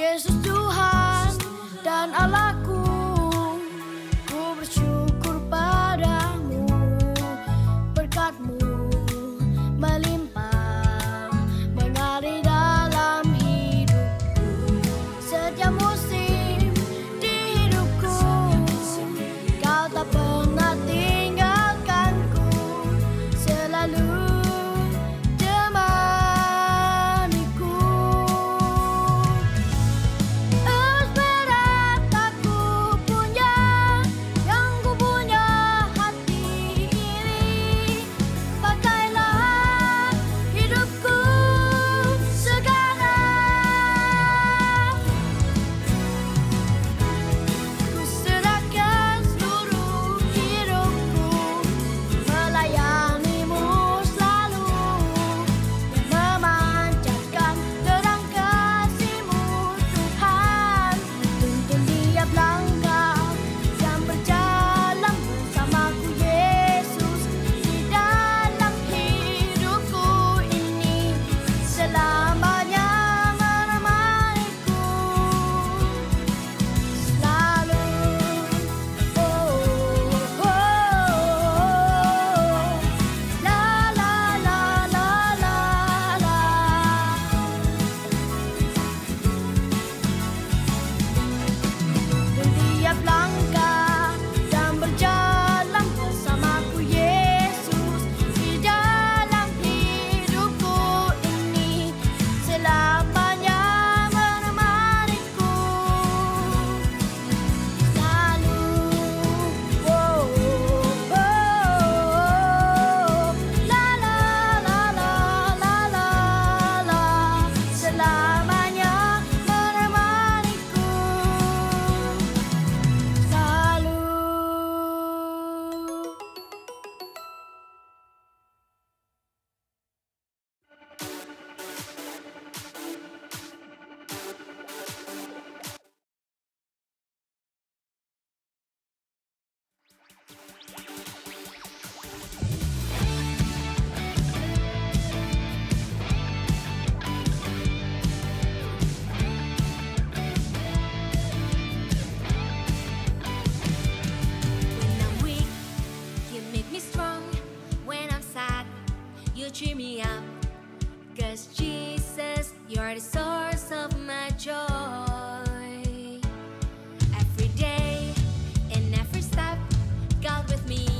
Yesus Tuhan dan Allahku, ku bersyukur padamu, berkat-Mu melimpah mengalir dalam hidupku. Setiap musim di hidupku, Kau tak pernah tinggalkanku, selalu cheer me up, 'cause Jesus, you're the source of my joy. Every day, in every step, God with me,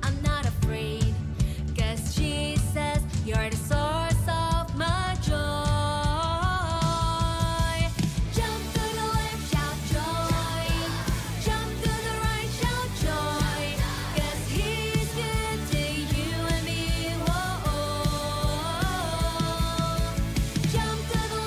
I'm not afraid, 'cause Jesus, you're the source of my joy. Jump to the left, shout joy. Jump to the right, shout joy, 'cause He's good to you and me. Whoa. Jump to the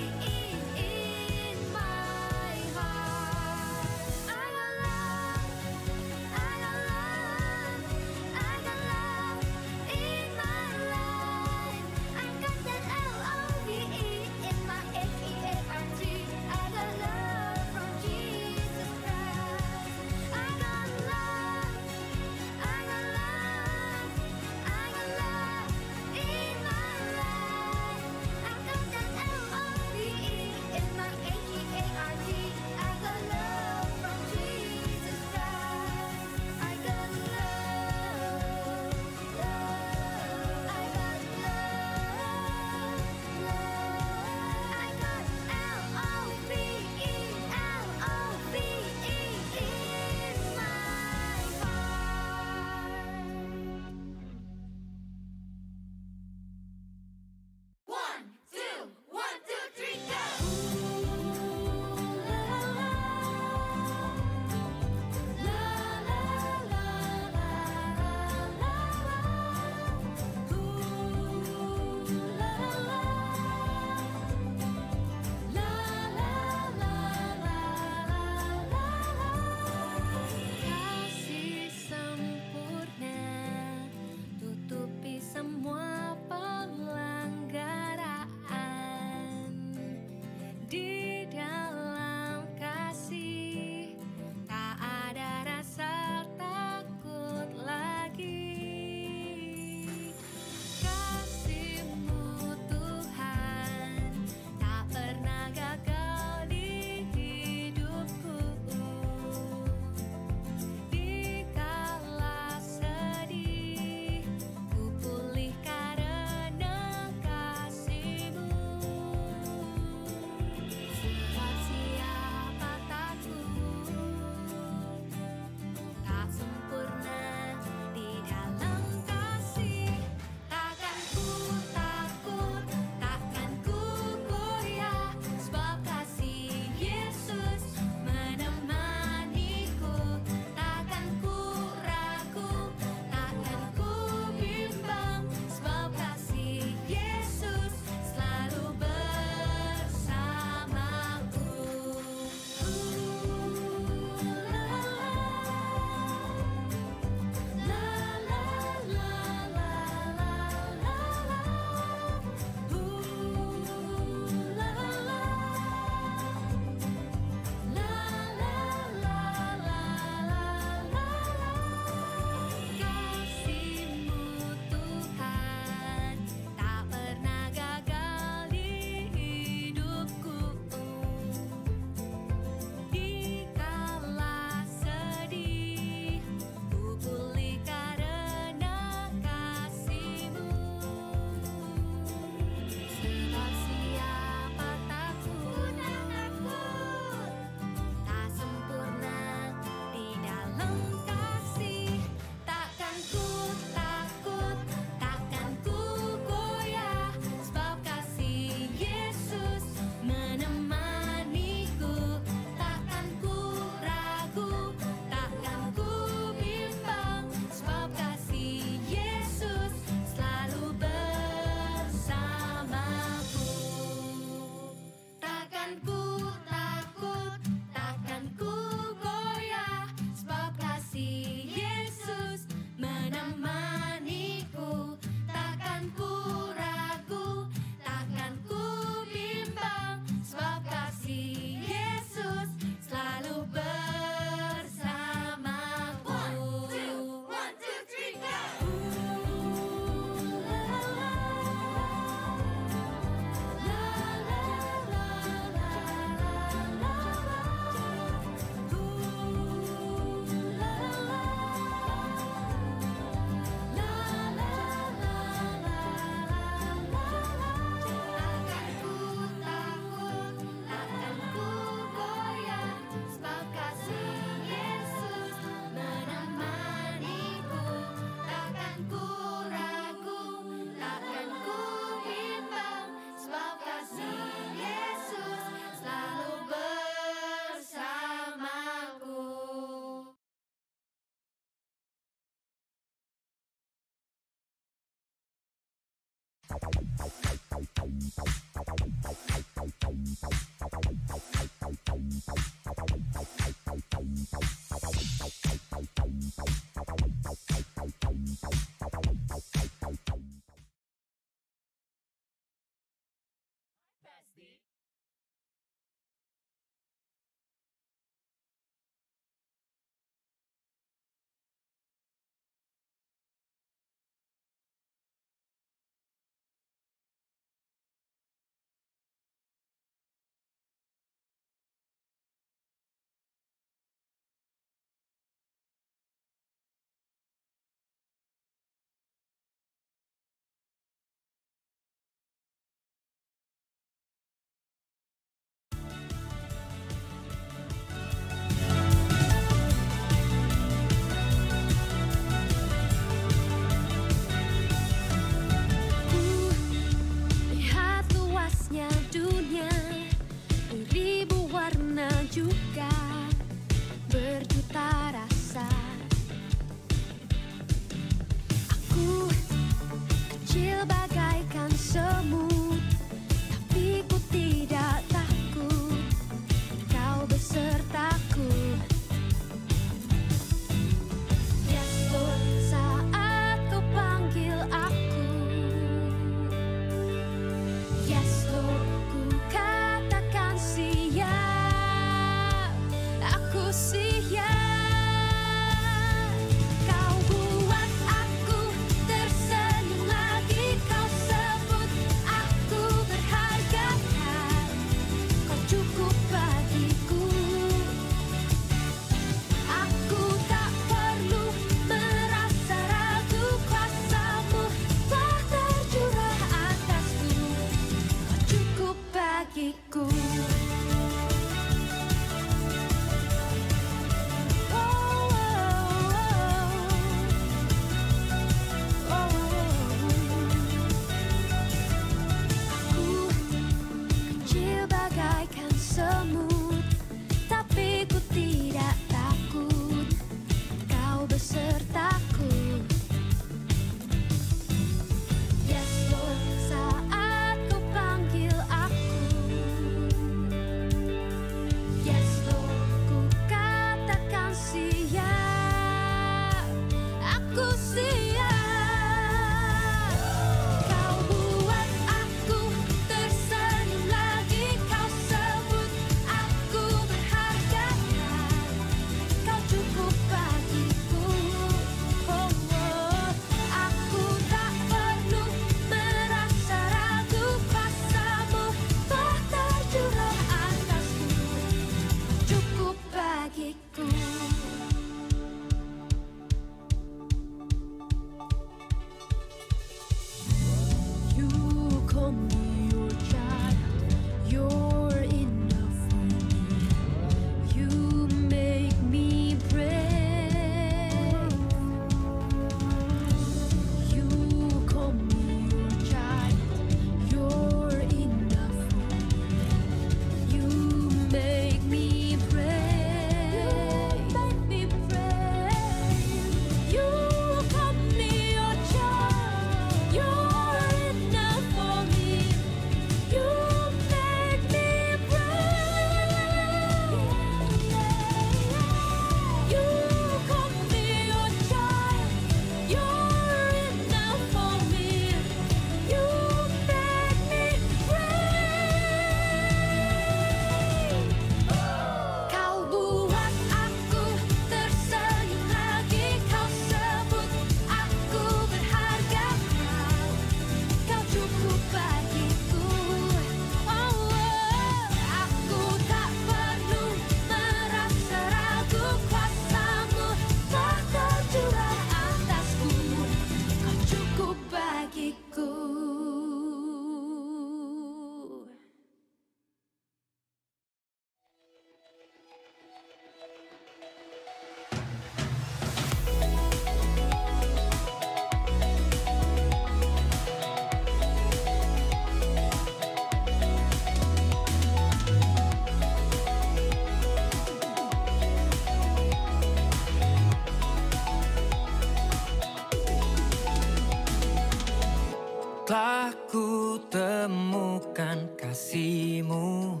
Telah ku temukan kasih-Mu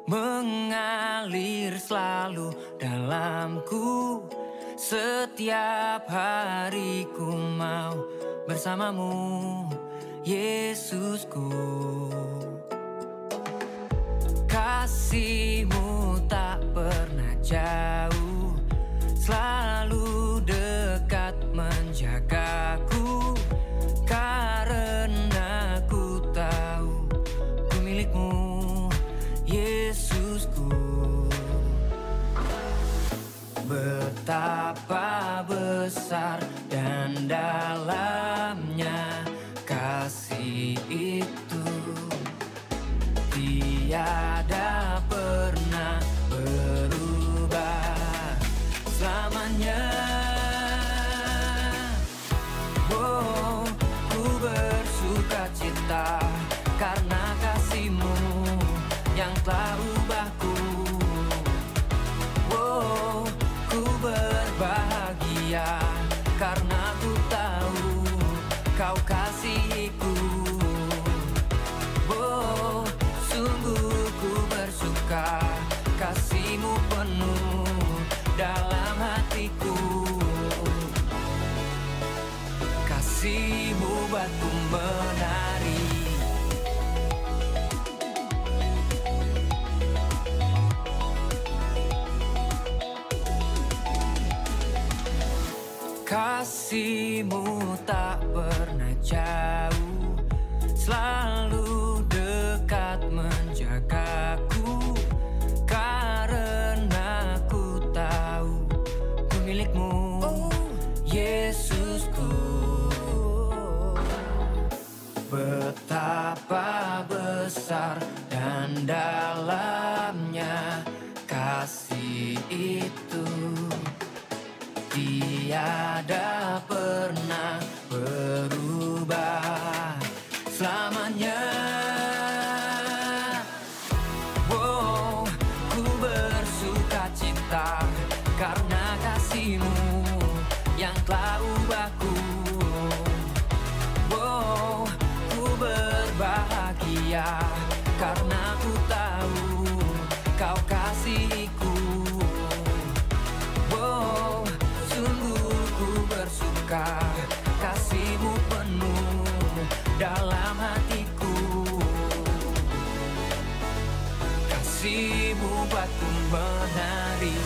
mengalir selalu dalamku. Setiap hari ku mau bersama-Mu, Yesusku. Kasih-Mu tak pernah jauh, selalu dekat menjagaku. Karena ku tahu ku milik-Mu, Yesusku. Betapa besar dan dalamnya kasih itu, tiada pernah berubah selamanya. Oh, ku bersuka cita karena kasih-Mu yang telah ubahku. Oh, ku berbahagia karena ku tahu Kau kasihiku. Oh, sungguh ku bersuka, kasih-Mu penuh dalam hatiku. Kasih-Mu buatku menari. Kasih-Mu tak pernah jauh, selalu dekat menjagaku. Karena ku tahu ku milik-Mu, Yesusku. Betapa besar dan dalamnya kasih itu, tiada pernah berubah selamanya. Oh, ku bersuka cita karena kasih-Mu yang telah ubahku. Oh, ku berbahagia karena ku tahu Kau kasihiku. Oh, sungguh ku bersuka, kasih-Mu penuh dalam hatiku. Kasih-Mu buatku menari.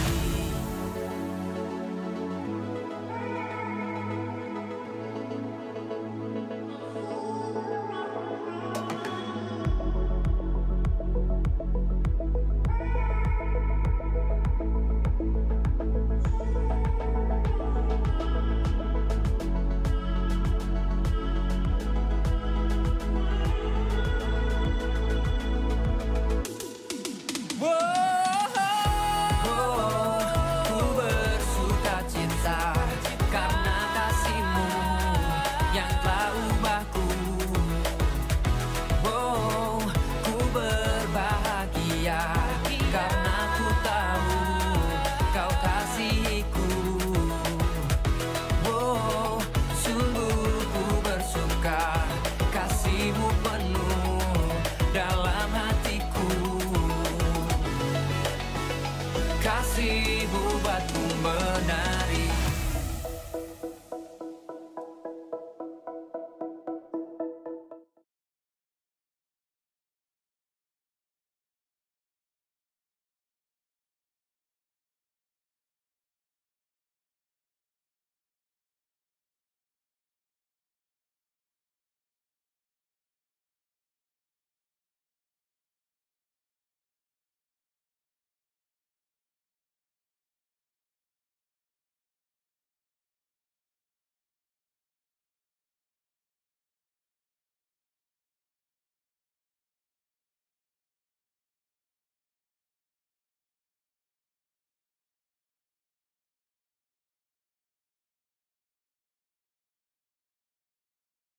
Kasih-Mu buatku menari.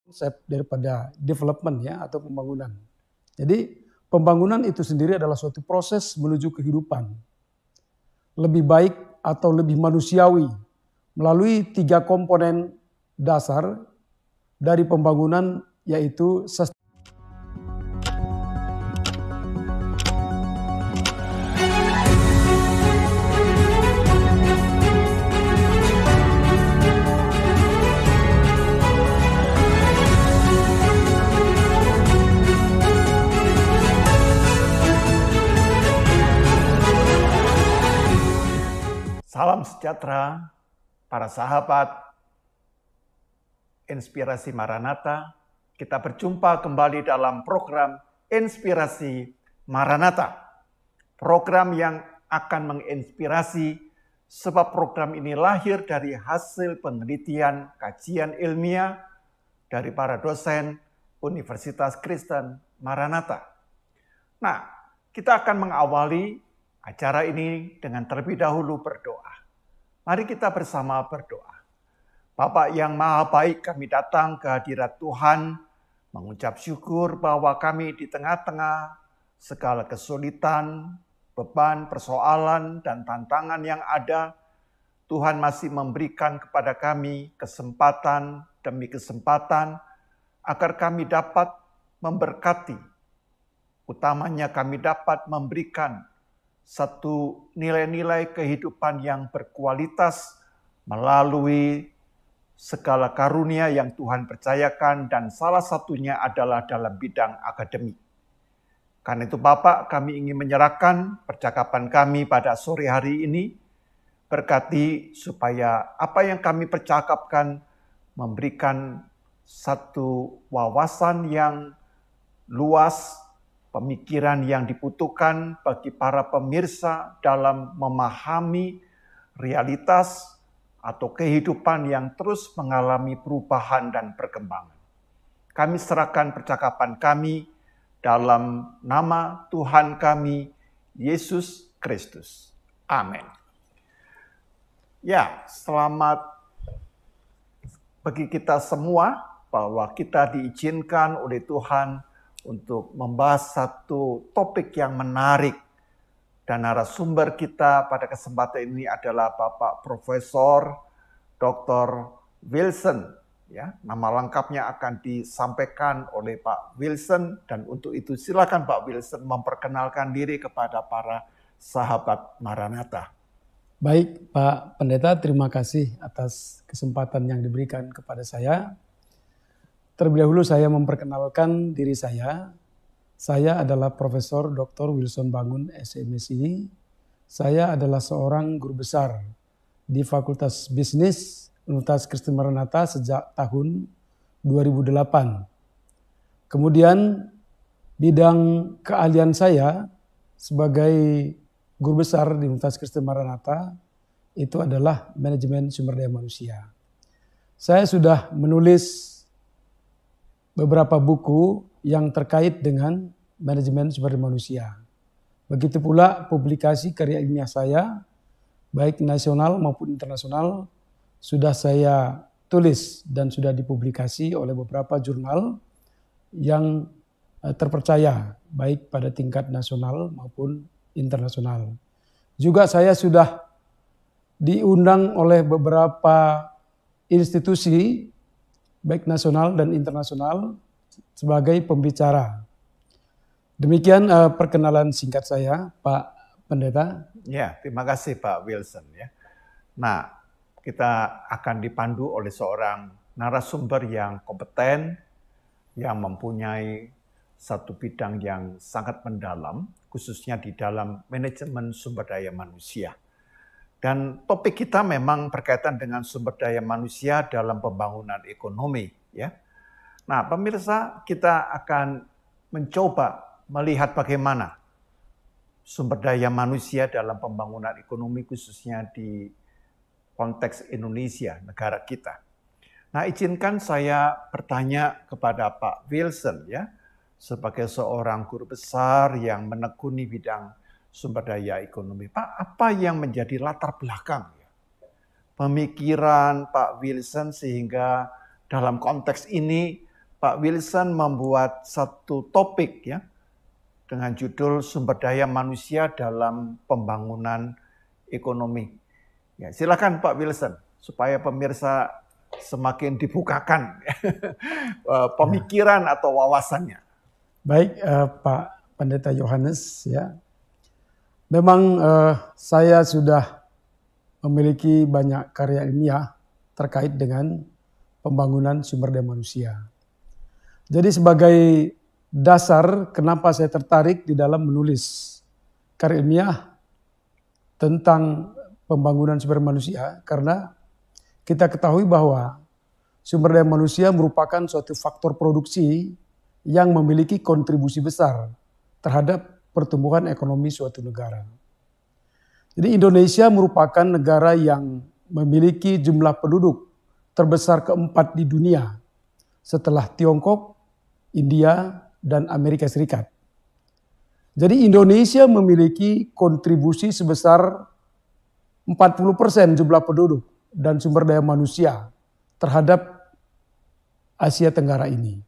Konsep daripada development ya atau pembangunan. Jadi pembangunan itu sendiri adalah suatu proses menuju kehidupan lebih baik atau lebih manusiawi melalui 3 komponen dasar dari pembangunan yaitu Salam sejahtera, para sahabat Inspirasi Maranatha. Kita berjumpa kembali dalam program Inspirasi Maranatha. Program yang akan menginspirasi, sebab program ini lahir dari hasil penelitian kajian ilmiah dari para dosen Universitas Kristen Maranatha. Nah, kita akan mengawali acara ini dengan terlebih dahulu berdoa. Mari kita bersama berdoa. Bapa yang Maha Baik, kami datang ke hadirat Tuhan, mengucap syukur bahwa kami di tengah-tengah segala kesulitan, beban, persoalan, dan tantangan yang ada, Tuhan masih memberikan kepada kami kesempatan demi kesempatan agar kami dapat memberkati. Utamanya kami dapat memberikan satu nilai-nilai kehidupan yang berkualitas melalui segala karunia yang Tuhan percayakan, dan salah satunya adalah dalam bidang akademik. Karena itu Bapak, kami ingin menyerahkan percakapan kami pada sore hari ini, berkati supaya apa yang kami percakapkan memberikan satu wawasan yang luas, pemikiran yang dibutuhkan bagi para pemirsa dalam memahami realitas atau kehidupan yang terus mengalami perubahan dan perkembangan. Kami serahkan percakapan kami dalam nama Tuhan kami, Yesus Kristus. Amin. Ya, selamat bagi kita semua bahwa kita diizinkan oleh Tuhan untuk membahas satu topik yang menarik, dan narasumber kita pada kesempatan ini adalah Bapak Profesor Dr. Wilson. Ya, nama lengkapnya akan disampaikan oleh Pak Wilson, dan untuk itu silakan Pak Wilson memperkenalkan diri kepada para sahabat Maranatha. Baik, Pak Pendeta, terima kasih atas kesempatan yang diberikan kepada saya. Terlebih dahulu saya memperkenalkan diri saya. Saya adalah Profesor Dr. Wilson Bangun, SMSI. Saya adalah seorang guru besar di Fakultas Bisnis Universitas Kristen Maranatha sejak tahun 2008. Kemudian bidang keahlian saya sebagai guru besar di Universitas Kristen Maranatha itu adalah manajemen sumber daya manusia. Saya sudah menulis beberapa buku yang terkait dengan manajemen sumber daya manusia. Begitu pula publikasi karya ilmiah saya, baik nasional maupun internasional, sudah saya tulis dan sudah dipublikasi oleh beberapa jurnal yang terpercaya, baik pada tingkat nasional maupun internasional. Juga saya sudah diundang oleh beberapa institusi baik nasional dan internasional sebagai pembicara. Demikian perkenalan singkat saya, Pak Pendeta. Ya, terima kasih Pak Wilson. Ya. Nah, kita akan dipandu oleh seorang narasumber yang kompeten, yang mempunyai satu bidang yang sangat mendalam, khususnya di dalam manajemen sumber daya manusia. Dan topik kita memang berkaitan dengan sumber daya manusia dalam pembangunan ekonomi. Ya. Nah, pemirsa, kita akan mencoba melihat bagaimana sumber daya manusia dalam pembangunan ekonomi, khususnya di konteks Indonesia, negara kita. Nah, izinkan saya bertanya kepada Pak Wilson, ya, sebagai seorang guru besar yang menekuni bidang sumber daya ekonomi. Pak, apa yang menjadi latar belakang pemikiran Pak Wilson sehingga dalam konteks ini Pak Wilson membuat satu topik ya dengan judul sumber daya manusia dalam pembangunan ekonomi. Ya, silakan Pak Wilson supaya pemirsa semakin dibukakan pemikiran atau wawasannya. Baik, Pak Pendeta Yohanes, ya. Memang saya sudah memiliki banyak karya ilmiah terkait dengan pembangunan sumber daya manusia. Jadi sebagai dasar kenapa saya tertarik di dalam menulis karya ilmiah tentang pembangunan sumber daya manusia, karena kita ketahui bahwa sumber daya manusia merupakan suatu faktor produksi yang memiliki kontribusi besar terhadap pertumbuhan ekonomi suatu negara. Jadi Indonesia merupakan negara yang memiliki jumlah penduduk terbesar keempat di dunia setelah Tiongkok, India, dan Amerika Serikat. Jadi Indonesia memiliki kontribusi sebesar 40% jumlah penduduk dan sumber daya manusia terhadap Asia Tenggara ini.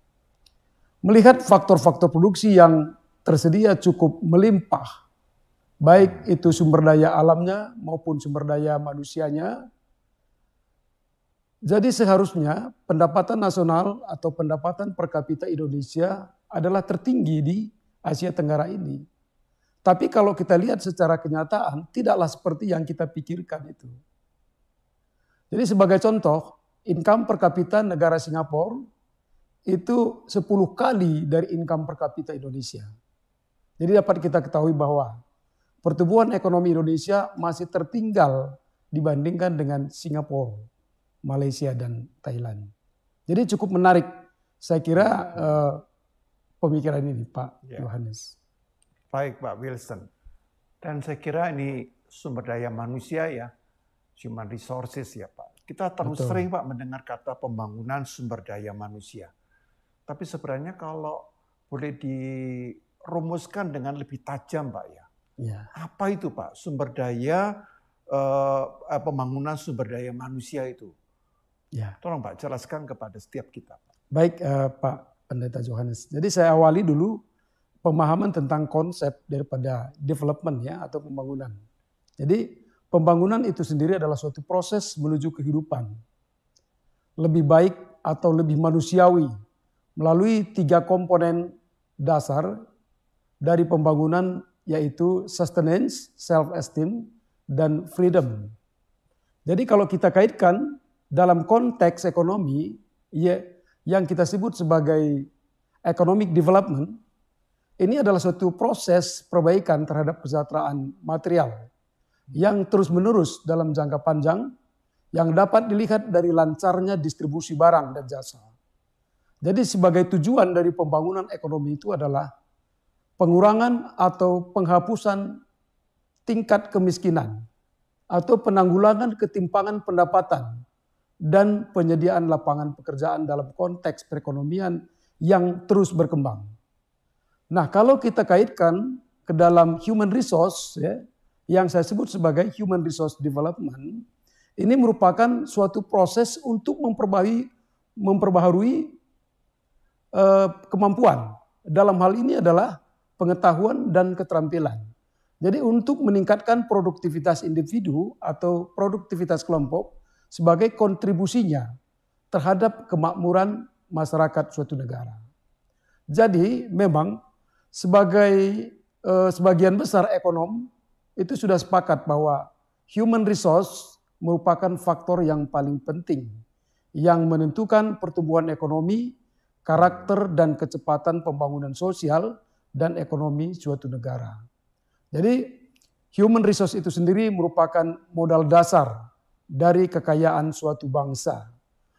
Melihat faktor-faktor produksi yang tersedia cukup melimpah, baik itu sumber daya alamnya maupun sumber daya manusianya. Jadi seharusnya pendapatan nasional atau pendapatan per kapita Indonesia adalah tertinggi di Asia Tenggara ini. Tapi kalau kita lihat secara kenyataan tidaklah seperti yang kita pikirkan itu. Jadi sebagai contoh, income per kapita negara Singapura itu 10 kali dari income per kapita Indonesia. Jadi dapat kita ketahui bahwa pertumbuhan ekonomi Indonesia masih tertinggal dibandingkan dengan Singapura, Malaysia, dan Thailand. Jadi cukup menarik saya kira pemikiran ini Pak Yohanes. Baik Pak Wilson. Dan saya kira ini sumber daya manusia ya, human resources ya Pak. Kita terus sering Pak mendengar kata pembangunan sumber daya manusia. Tapi sebenarnya kalau boleh dirumuskan dengan lebih tajam Pak ya. Apa itu Pak sumber daya pembangunan sumber daya manusia itu? Tolong Pak jelaskan kepada setiap kita. Baik Pak Pendeta Yohanes. Jadi saya awali dulu pemahaman tentang konsep daripada development ya atau pembangunan. Jadi pembangunan itu sendiri adalah suatu proses menuju kehidupan lebih baik atau lebih manusiawi melalui 3 komponen dasar dari pembangunan, yaitu sustenance, self-esteem, dan freedom. Jadi kalau kita kaitkan dalam konteks ekonomi yang kita sebut sebagai economic development, ini adalah suatu proses perbaikan terhadap kesejahteraan material yang terus-menerus dalam jangka panjang yang dapat dilihat dari lancarnya distribusi barang dan jasa. Jadi sebagai tujuan dari pembangunan ekonomi itu adalah pengurangan atau penghapusan tingkat kemiskinan atau penanggulangan ketimpangan pendapatan dan penyediaan lapangan pekerjaan dalam konteks perekonomian yang terus berkembang. Nah, kalau kita kaitkan ke dalam human resource ya, yang saya sebut sebagai human resource development, ini merupakan suatu proses untuk memperbaharui kemampuan. Dalam hal ini adalah pengetahuan dan keterampilan. Jadi untuk meningkatkan produktivitas individu atau produktivitas kelompok sebagai kontribusinya terhadap kemakmuran masyarakat suatu negara. Jadi memang sebagian besar ekonom itu sudah sepakat bahwa human resource merupakan faktor yang paling penting yang menentukan pertumbuhan ekonomi, karakter dan kecepatan pembangunan sosial dan ekonomi suatu negara. Jadi human resource itu sendiri merupakan modal dasar dari kekayaan suatu bangsa.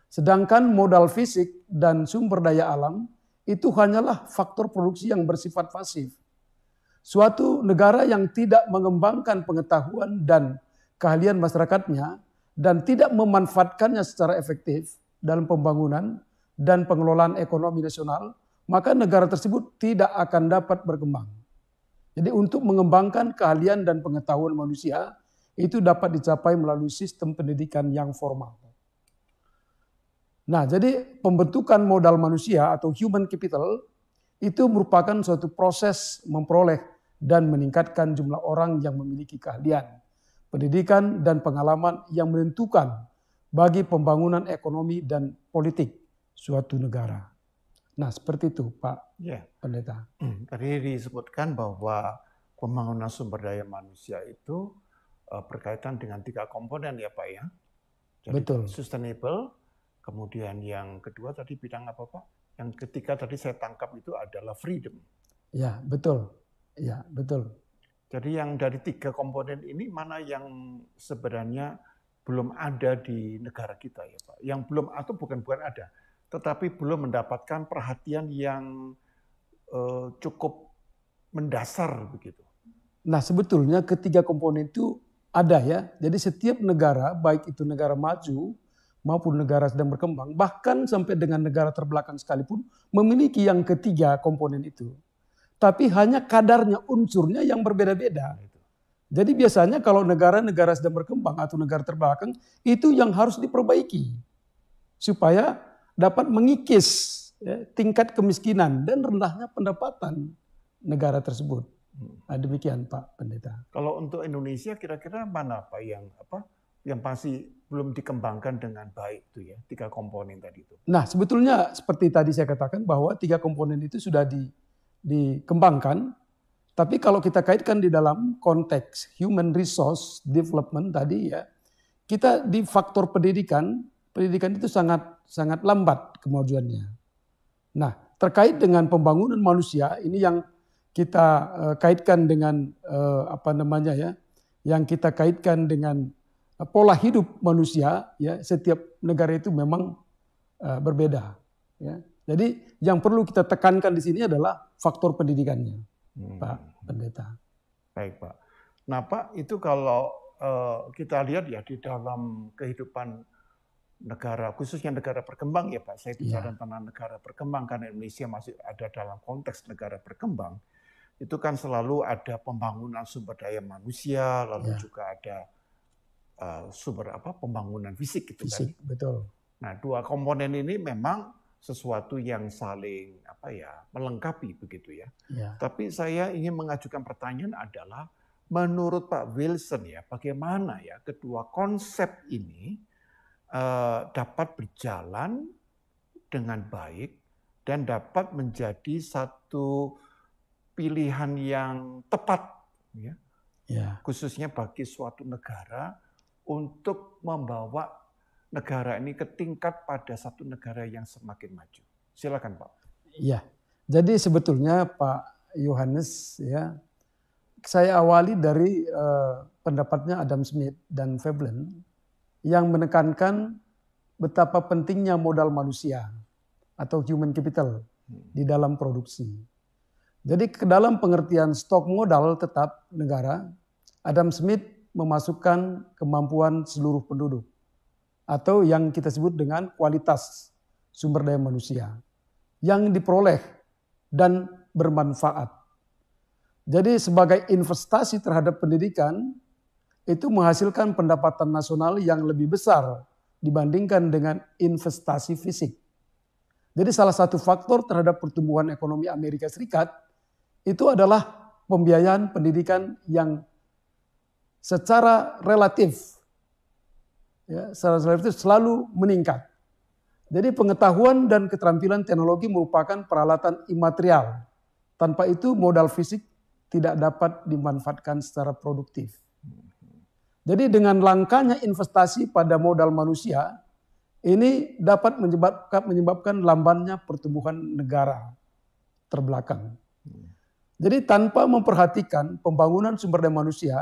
Sedangkan modal fisik dan sumber daya alam itu hanyalah faktor produksi yang bersifat pasif. Suatu negara yang tidak mengembangkan pengetahuan dan keahlian masyarakatnya dan tidak memanfaatkannya secara efektif dalam pembangunan dan pengelolaan ekonomi nasional, maka negara tersebut tidak akan dapat berkembang. Jadi untuk mengembangkan keahlian dan pengetahuan manusia itu dapat dicapai melalui sistem pendidikan yang formal. Nah, jadi pembentukan modal manusia atau human capital itu merupakan suatu proses memperoleh dan meningkatkan jumlah orang yang memiliki keahlian, pendidikan dan pengalaman yang menentukan bagi pembangunan ekonomi dan politik suatu negara. Nah, seperti itu Pak Ya, Pendeta. tadi disebutkan bahwa pembangunan sumber daya manusia itu berkaitan dengan 3 komponen ya Pak ya. Jadi Betul. sustainable, kemudian yang kedua tadi bidang apa Pak? Yang ketiga tadi saya tangkap itu adalah freedom. Ya, betul. Ya, betul. Jadi yang dari 3 komponen ini mana yang sebenarnya belum ada di negara kita ya Pak? Yang belum atau bukan ada, tetapi belum mendapatkan perhatian yang cukup mendasar begitu. Nah, sebetulnya ketiga komponen itu ada ya. Jadi setiap negara, baik itu negara maju maupun negara sedang berkembang, bahkan sampai dengan negara terbelakang sekalipun, memiliki yang ketiga komponen itu. Tapi hanya kadarnya, unsurnya yang berbeda-beda. Jadi biasanya kalau negara-negara sedang berkembang atau negara terbelakang, itu yang harus diperbaiki. Supaya dapat mengikis ya, tingkat kemiskinan dan rendahnya pendapatan negara tersebut. Nah, demikian Pak Pendeta. Kalau untuk Indonesia kira-kira mana Pak yang pasti belum dikembangkan dengan baik itu ya, 3 komponen tadi itu. Nah, sebetulnya seperti tadi saya katakan bahwa 3 komponen itu sudah dikembangkan. Tapi kalau kita kaitkan di dalam konteks human resource development tadi ya, kita di faktor pendidikan itu sangat lambat kemajuannya. Nah, terkait dengan pembangunan manusia ini yang kita kaitkan dengan yang kita kaitkan dengan pola hidup manusia ya, setiap negara itu memang berbeda ya. Jadi yang perlu kita tekankan di sini adalah faktor pendidikannya. Pak Pendeta. Baik Pak. Nah Pak, itu kalau kita lihat ya di dalam kehidupan negara, khususnya negara berkembang ya Pak, saya bicara tentang negara berkembang karena Indonesia masih ada dalam konteks negara berkembang, itu kan selalu ada pembangunan sumber daya manusia, lalu juga ada pembangunan fisik gitu kan. Betul. Nah 2 komponen ini memang sesuatu yang saling melengkapi begitu ya. Tapi saya ingin mengajukan pertanyaan adalah menurut Pak Wilson ya, bagaimana ya kedua konsep ini dapat berjalan dengan baik dan dapat menjadi satu pilihan yang tepat ya. Khususnya bagi suatu negara untuk membawa negara ini ke tingkat pada satu negara yang semakin maju. Silakan Pak. Iya. Jadi sebetulnya Pak Yohanes ya, saya awali dari pendapatnya Adam Smith dan Veblen yang menekankan betapa pentingnya modal manusia atau human capital di dalam produksi. Jadi ke dalam pengertian stok modal tetap negara, Adam Smith memasukkan kemampuan seluruh penduduk atau yang kita sebut dengan kualitas sumber daya manusia yang diperoleh dan bermanfaat. Jadi sebagai investasi terhadap pendidikan itu menghasilkan pendapatan nasional yang lebih besar dibandingkan dengan investasi fisik. Jadi salah satu faktor terhadap pertumbuhan ekonomi Amerika Serikat itu adalah pembiayaan pendidikan yang secara relatif selalu meningkat. Jadi pengetahuan dan keterampilan teknologi merupakan peralatan imaterial. Tanpa itu modal fisik tidak dapat dimanfaatkan secara produktif. Jadi dengan langkanya investasi pada modal manusia, ini dapat menyebabkan lambannya pertumbuhan negara terbelakang. Jadi tanpa memperhatikan pembangunan sumber daya manusia,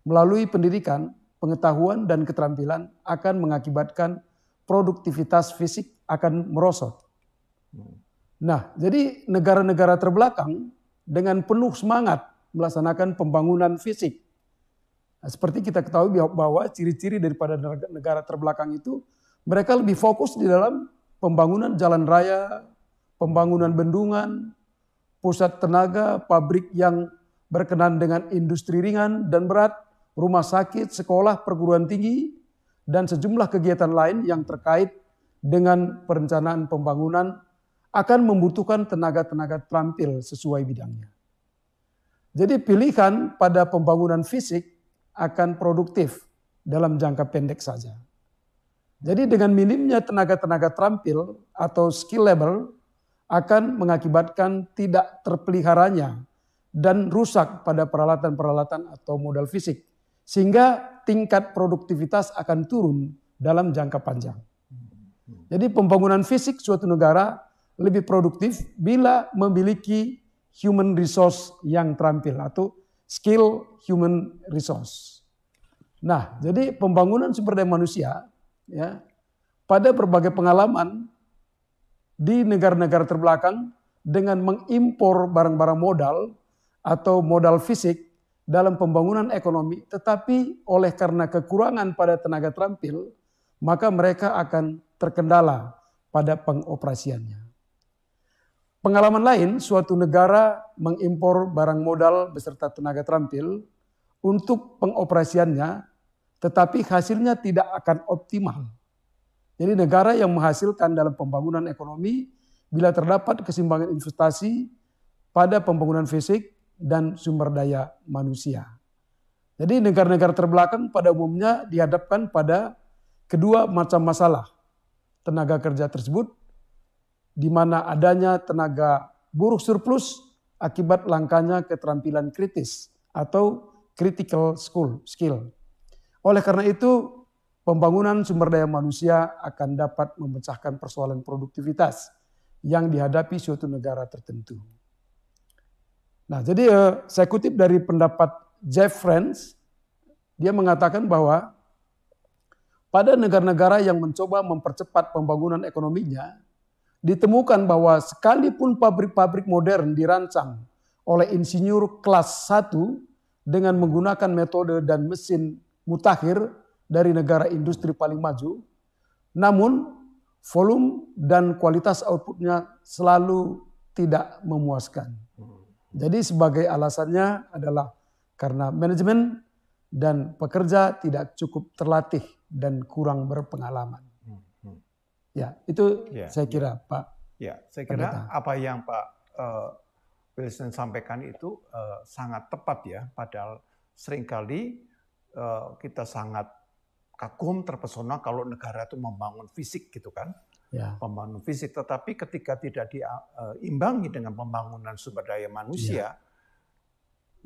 melalui pendidikan, pengetahuan dan keterampilan akan mengakibatkan produktivitas fisik akan merosot. Nah, jadi negara-negara terbelakang dengan penuh semangat melaksanakan pembangunan fisik. Nah, seperti kita ketahui bahwa ciri-ciri daripada negara terbelakang itu, mereka lebih fokus di dalam pembangunan jalan raya, pembangunan bendungan, pusat tenaga, pabrik yang berkenaan dengan industri ringan dan berat, rumah sakit, sekolah, perguruan tinggi, dan sejumlah kegiatan lain yang terkait dengan perencanaan pembangunan akan membutuhkan tenaga-tenaga terampil sesuai bidangnya. Jadi pilihan pada pembangunan fisik akan produktif dalam jangka pendek saja. Jadi dengan minimnya tenaga-tenaga terampil atau skill level akan mengakibatkan tidak terpeliharanya dan rusak pada peralatan-peralatan atau modal fisik. Sehingga tingkat produktivitas akan turun dalam jangka panjang. Jadi pembangunan fisik suatu negara lebih produktif bila memiliki human resource yang terampil atau skill human resource. Nah, jadi pembangunan sumber daya manusia ya, pada berbagai pengalaman di negara-negara terbelakang dengan mengimpor barang-barang modal atau modal fisik dalam pembangunan ekonomi, tetapi oleh karena kekurangan pada tenaga terampil, maka mereka akan terkendala pada pengoperasiannya. Pengalaman lain, suatu negara mengimpor barang modal beserta tenaga terampil untuk pengoperasiannya, tetapi hasilnya tidak akan optimal. Jadi negara yang menghasilkan dalam pembangunan ekonomi bila terdapat keseimbangan investasi pada pembangunan fisik dan sumber daya manusia. Jadi negara-negara terbelakang pada umumnya dihadapkan pada kedua macam masalah tenaga kerja tersebut, di mana adanya tenaga buruh surplus akibat langkanya keterampilan kritis atau critical skill. Oleh karena itu, pembangunan sumber daya manusia akan dapat memecahkan persoalan produktivitas yang dihadapi suatu negara tertentu. Nah, jadi saya kutip dari pendapat Jeff Friends, dia mengatakan bahwa pada negara-negara yang mencoba mempercepat pembangunan ekonominya, ditemukan bahwa sekalipun pabrik-pabrik modern dirancang oleh insinyur kelas 1 dengan menggunakan metode dan mesin mutakhir dari negara industri paling maju, namun volume dan kualitas outputnya selalu tidak memuaskan. Jadi sebagai alasannya adalah karena manajemen dan pekerja tidak cukup terlatih dan kurang berpengalaman. Ya, itu saya kira Pak. Ya, saya kira apa yang Pak Wilson sampaikan itu sangat tepat ya. Padahal seringkali kita sangat kagum, terpesona kalau negara itu membangun fisik gitu kan. Ya. Pembangunan fisik, tetapi ketika tidak diimbangi dengan pembangunan sumber daya manusia,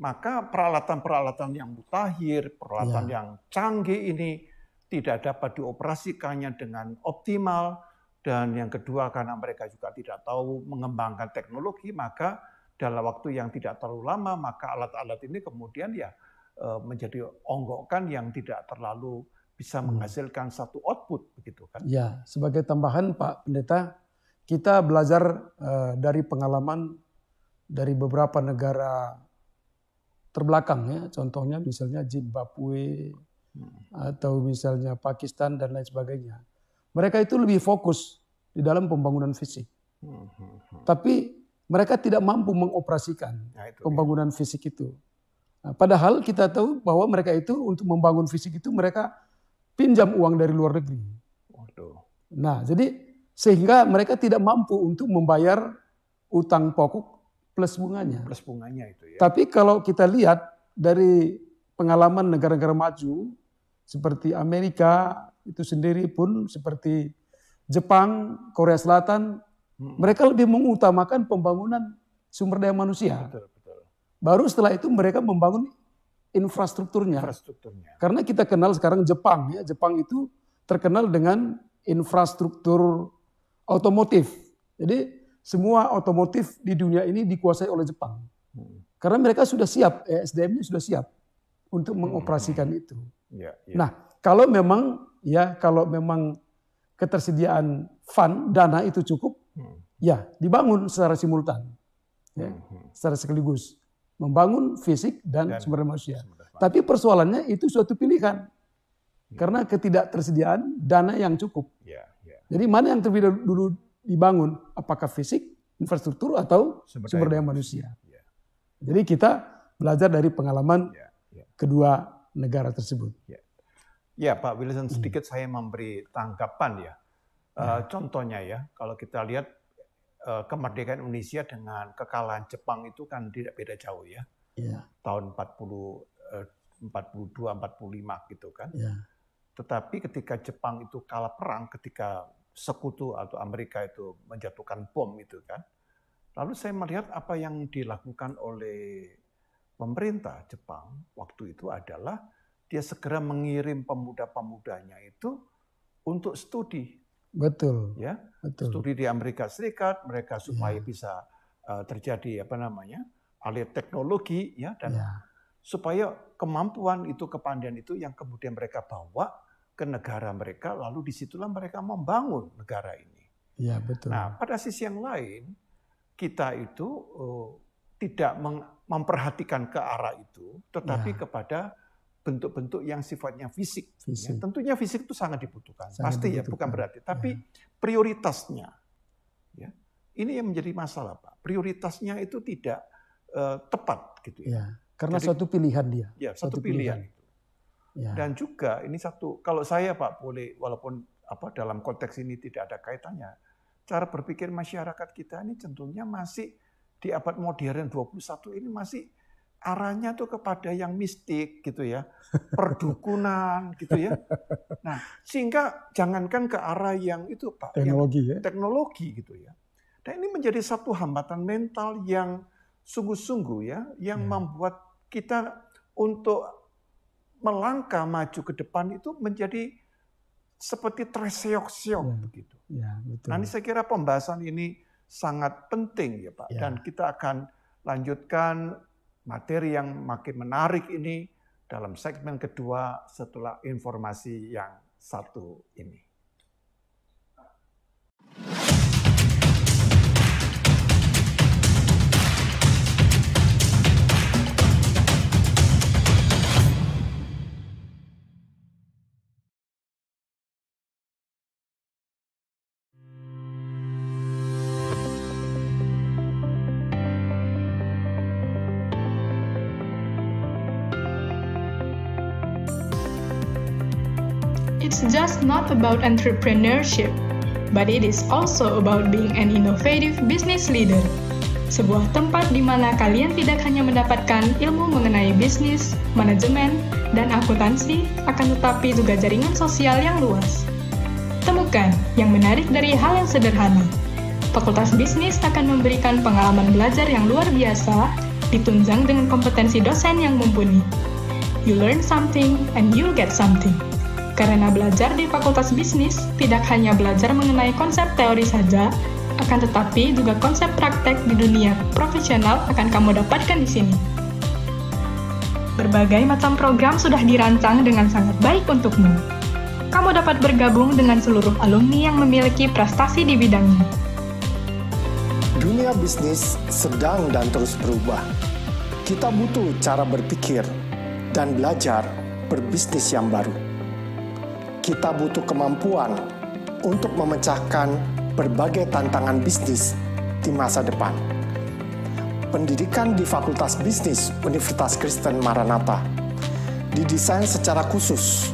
maka peralatan-peralatan yang mutakhir, peralatan yang canggih ini tidak dapat dioperasikannya dengan optimal, dan yang kedua karena mereka juga tidak tahu mengembangkan teknologi, maka dalam waktu yang tidak terlalu lama, maka alat-alat ini kemudian menjadi onggokan yang tidak terlalu bisa menghasilkan satu output, begitu kan? Ya, sebagai tambahan Pak Pendeta, kita belajar dari pengalaman dari beberapa negara terbelakang ya, contohnya misalnya Zimbabwe atau misalnya Pakistan dan lain sebagainya. Mereka itu lebih fokus di dalam pembangunan fisik, tapi mereka tidak mampu mengoperasikan pembangunan fisik itu. Nah, padahal kita tahu bahwa mereka itu untuk membangun fisik itu mereka pinjam uang dari luar negeri. Nah, jadi sehingga mereka tidak mampu untuk membayar utang pokok plus bunganya. Plus bunganya itu ya. Tapi kalau kita lihat dari pengalaman negara-negara maju seperti Amerika itu sendiri pun seperti Jepang, Korea Selatan, mereka lebih mengutamakan pembangunan sumber daya manusia. Betul, betul. Baru setelah itu mereka membangun infrastrukturnya. Karena kita kenal sekarang Jepang ya, Jepang itu terkenal dengan infrastruktur otomotif. Jadi semua otomotif di dunia ini dikuasai oleh Jepang. Karena mereka sudah siap, SDM-nya sudah siap untuk mengoperasikan itu. Nah, kalau memang ketersediaan fund, dana itu cukup, ya dibangun secara simultan, ya, secara sekaligus. Membangun fisik dan sumber daya manusia. Tapi persoalannya itu suatu pilihan. Karena ketidaktersediaan dana yang cukup. Jadi mana yang terlebih dulu dibangun? Apakah fisik, infrastruktur, atau sumber daya manusia? Jadi kita belajar dari pengalaman kedua negara tersebut. Ya Pak Wilson, sedikit saya memberi tanggapan ya. Contohnya ya, kalau kita lihat kemerdekaan Indonesia dengan kekalahan Jepang itu kan tidak beda jauh ya. Tahun 42, 45 gitu kan. Tetapi ketika Jepang itu kalah perang, ketika sekutu atau Amerika itu menjatuhkan bom itu kan, lalu saya melihat apa yang dilakukan oleh pemerintah Jepang waktu itu adalah dia segera mengirim pemuda-pemudanya itu untuk studi. Betul. Ya, Betul. studi di Amerika Serikat, mereka supaya bisa terjadi alih teknologi ya, dan supaya kemampuan itu, kepandaian itu yang kemudian mereka bawa ke negara mereka, lalu disitulah mereka membangun negara ini. Ya, betul. Nah, pada sisi yang lain, kita itu tidak memperhatikan ke arah itu, tetapi kepada bentuk-bentuk yang sifatnya fisik. Ya, tentunya fisik itu sangat dibutuhkan, pasti ya, bukan berarti. Tapi prioritasnya, ya, ini yang menjadi masalah, Pak. Prioritasnya itu tidak tepat, gitu ya. Karena suatu pilihan dia. Ya, satu pilihan itu. Ya. Dan juga ini satu, kalau saya Pak boleh, walaupun dalam konteks ini tidak ada kaitannya, cara berpikir masyarakat kita ini tentunya masih di abad modern 21 ini masih arahnya tuh kepada yang mistik gitu ya, perdukunan gitu ya. Nah, sehingga jangankan ke arah yang itu Pak, teknologi gitu ya. Dan ini menjadi satu hambatan mental yang sungguh-sungguh ya, yang membuat kita untuk melangkah maju ke depan itu menjadi seperti terseok-seok begitu. Ya, betul. Nah, ini saya kira pembahasan ini sangat penting ya Pak. Dan kita akan lanjutkan materi yang makin menarik ini dalam segmen kedua setelah informasi yang satu ini. It's just not about entrepreneurship, but it is also about being an innovative business leader. Sebuah tempat di mana kalian tidak hanya mendapatkan ilmu mengenai bisnis, manajemen, dan akuntansi, akan tetapi juga jaringan sosial yang luas. Temukan yang menarik dari hal yang sederhana. Fakultas Bisnis akan memberikan pengalaman belajar yang luar biasa, ditunjang dengan kompetensi dosen yang mumpuni. You learn something and you'll get something. Karena belajar di Fakultas Bisnis tidak hanya belajar mengenai konsep teori saja, akan tetapi juga konsep praktek di dunia profesional akan kamu dapatkan di sini. Berbagai macam program sudah dirancang dengan sangat baik untukmu. Kamu dapat bergabung dengan seluruh alumni yang memiliki prestasi di bidangnya. Dunia bisnis sedang dan terus berubah. Kita butuh cara berpikir dan belajar berbisnis yang baru. Kita butuh kemampuan untuk memecahkan berbagai tantangan bisnis di masa depan. Pendidikan di Fakultas Bisnis Universitas Kristen Maranatha didesain secara khusus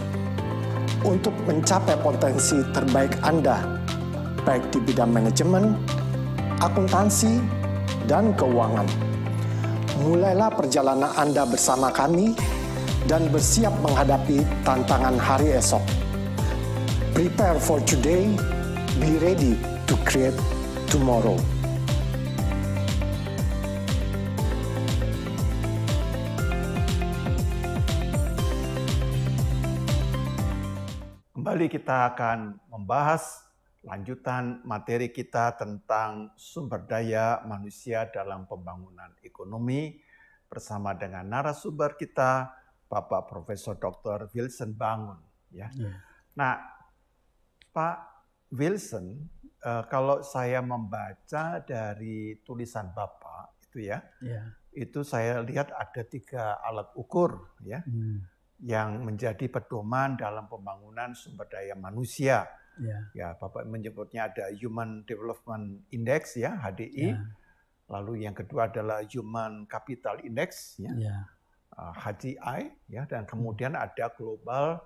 untuk mencapai potensi terbaik Anda, baik di bidang manajemen, akuntansi, dan keuangan. Mulailah perjalanan Anda bersama kami dan bersiap menghadapi tantangan hari esok. Prepare for today, be ready to create tomorrow. Kembali kita akan membahas lanjutan materi kita tentang sumber daya manusia dalam pembangunan ekonomi bersama dengan narasumber kita, Bapak Profesor Dr. Wilson Bangun. Ya. Nah, Pak Wilson, kalau saya membaca dari tulisan Bapak itu itu saya lihat ada 3 alat ukur yang menjadi pedoman dalam pembangunan sumber daya manusia. Ya, Bapak menyebutnya ada Human Development Index ya, HDI. Lalu yang kedua adalah Human Capital Index HCI ya, dan kemudian ada Global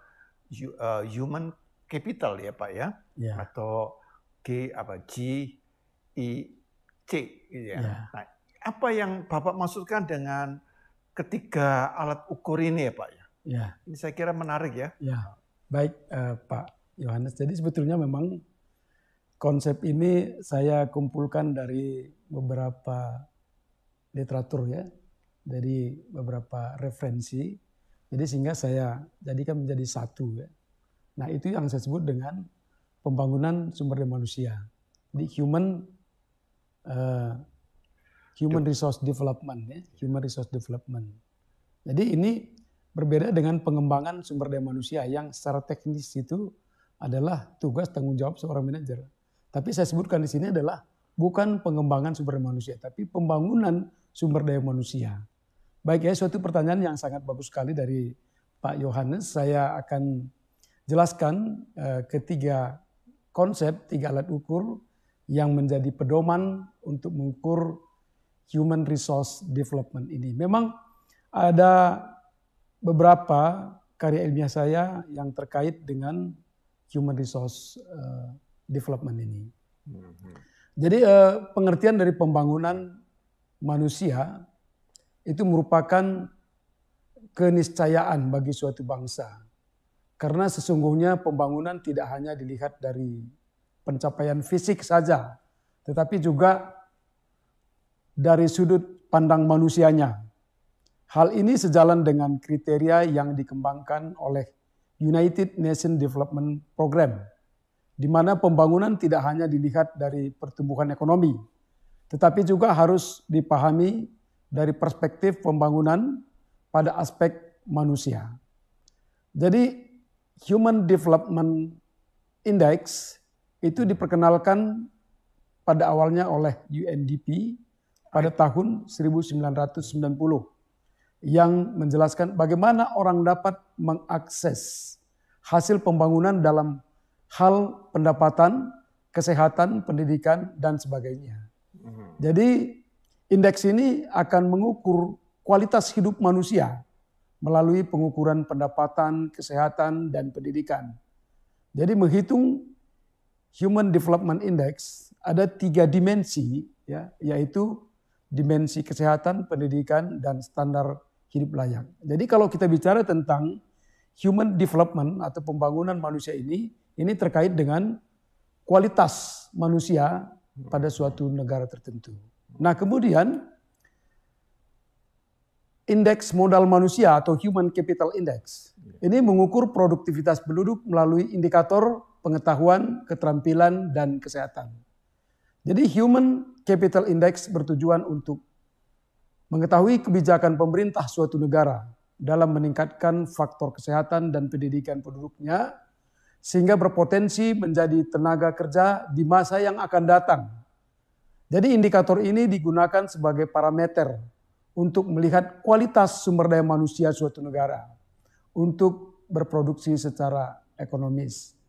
Human Capital ya Pak ya, atau GIC gitu ya. Nah, apa yang Bapak maksudkan dengan ketiga alat ukur ini ya Pak ya? Ini saya kira menarik ya. Baik Pak Yohanes, jadi sebetulnya memang konsep ini saya kumpulkan dari beberapa literatur ya, dari beberapa referensi, jadi sehingga saya jadikan menjadi satu ya. Nah itu yang saya sebut dengan pembangunan sumber daya manusia, di human resource development ya, human resource development. Jadi ini berbeda dengan pengembangan sumber daya manusia yang secara teknis itu adalah tugas tanggung jawab seorang manajer. Tapi saya sebutkan di sini adalah bukan pengembangan sumber daya manusia, tapi pembangunan sumber daya manusia. Baik ya, suatu pertanyaan yang sangat bagus sekali dari Pak Yohanes. Saya akan jelaskan ketiga konsep, 3 alat ukur yang menjadi pedoman untuk mengukur human resource development ini. Memang ada beberapa karya ilmiah saya yang terkait dengan human resource development ini. Jadi pengertian dari pembangunan manusia itu merupakan keniscayaan bagi suatu bangsa. Karena sesungguhnya pembangunan tidak hanya dilihat dari pencapaian fisik saja, tetapi juga dari sudut pandang manusianya. Hal ini sejalan dengan kriteria yang dikembangkan oleh United Nations Development Program, di mana pembangunan tidak hanya dilihat dari pertumbuhan ekonomi, tetapi juga harus dipahami dari perspektif pembangunan pada aspek manusia. Jadi Human Development Index itu diperkenalkan pada awalnya oleh UNDP pada tahun 1990 yang menjelaskan bagaimana orang dapat mengakses hasil pembangunan dalam hal pendapatan, kesehatan, pendidikan, dan sebagainya. Jadi indeks ini akan mengukur kualitas hidup manusia melalui pengukuran pendapatan, kesehatan, dan pendidikan. Jadi menghitung Human Development Index ada 3 dimensi, ya, yaitu dimensi kesehatan, pendidikan, dan standar hidup layak. Jadi kalau kita bicara tentang human development atau pembangunan manusia ini terkait dengan kualitas manusia pada suatu negara tertentu. Nah kemudian indeks modal manusia atau Human Capital Index ini mengukur produktivitas penduduk melalui indikator pengetahuan, keterampilan, dan kesehatan. Jadi Human Capital Index bertujuan untuk mengetahui kebijakan pemerintah suatu negara dalam meningkatkan faktor kesehatan dan pendidikan penduduknya sehingga berpotensi menjadi tenaga kerja di masa yang akan datang. Jadi indikator ini digunakan sebagai parameter untuk melihat kualitas sumber daya manusia suatu negara untuk berproduksi secara ekonomis.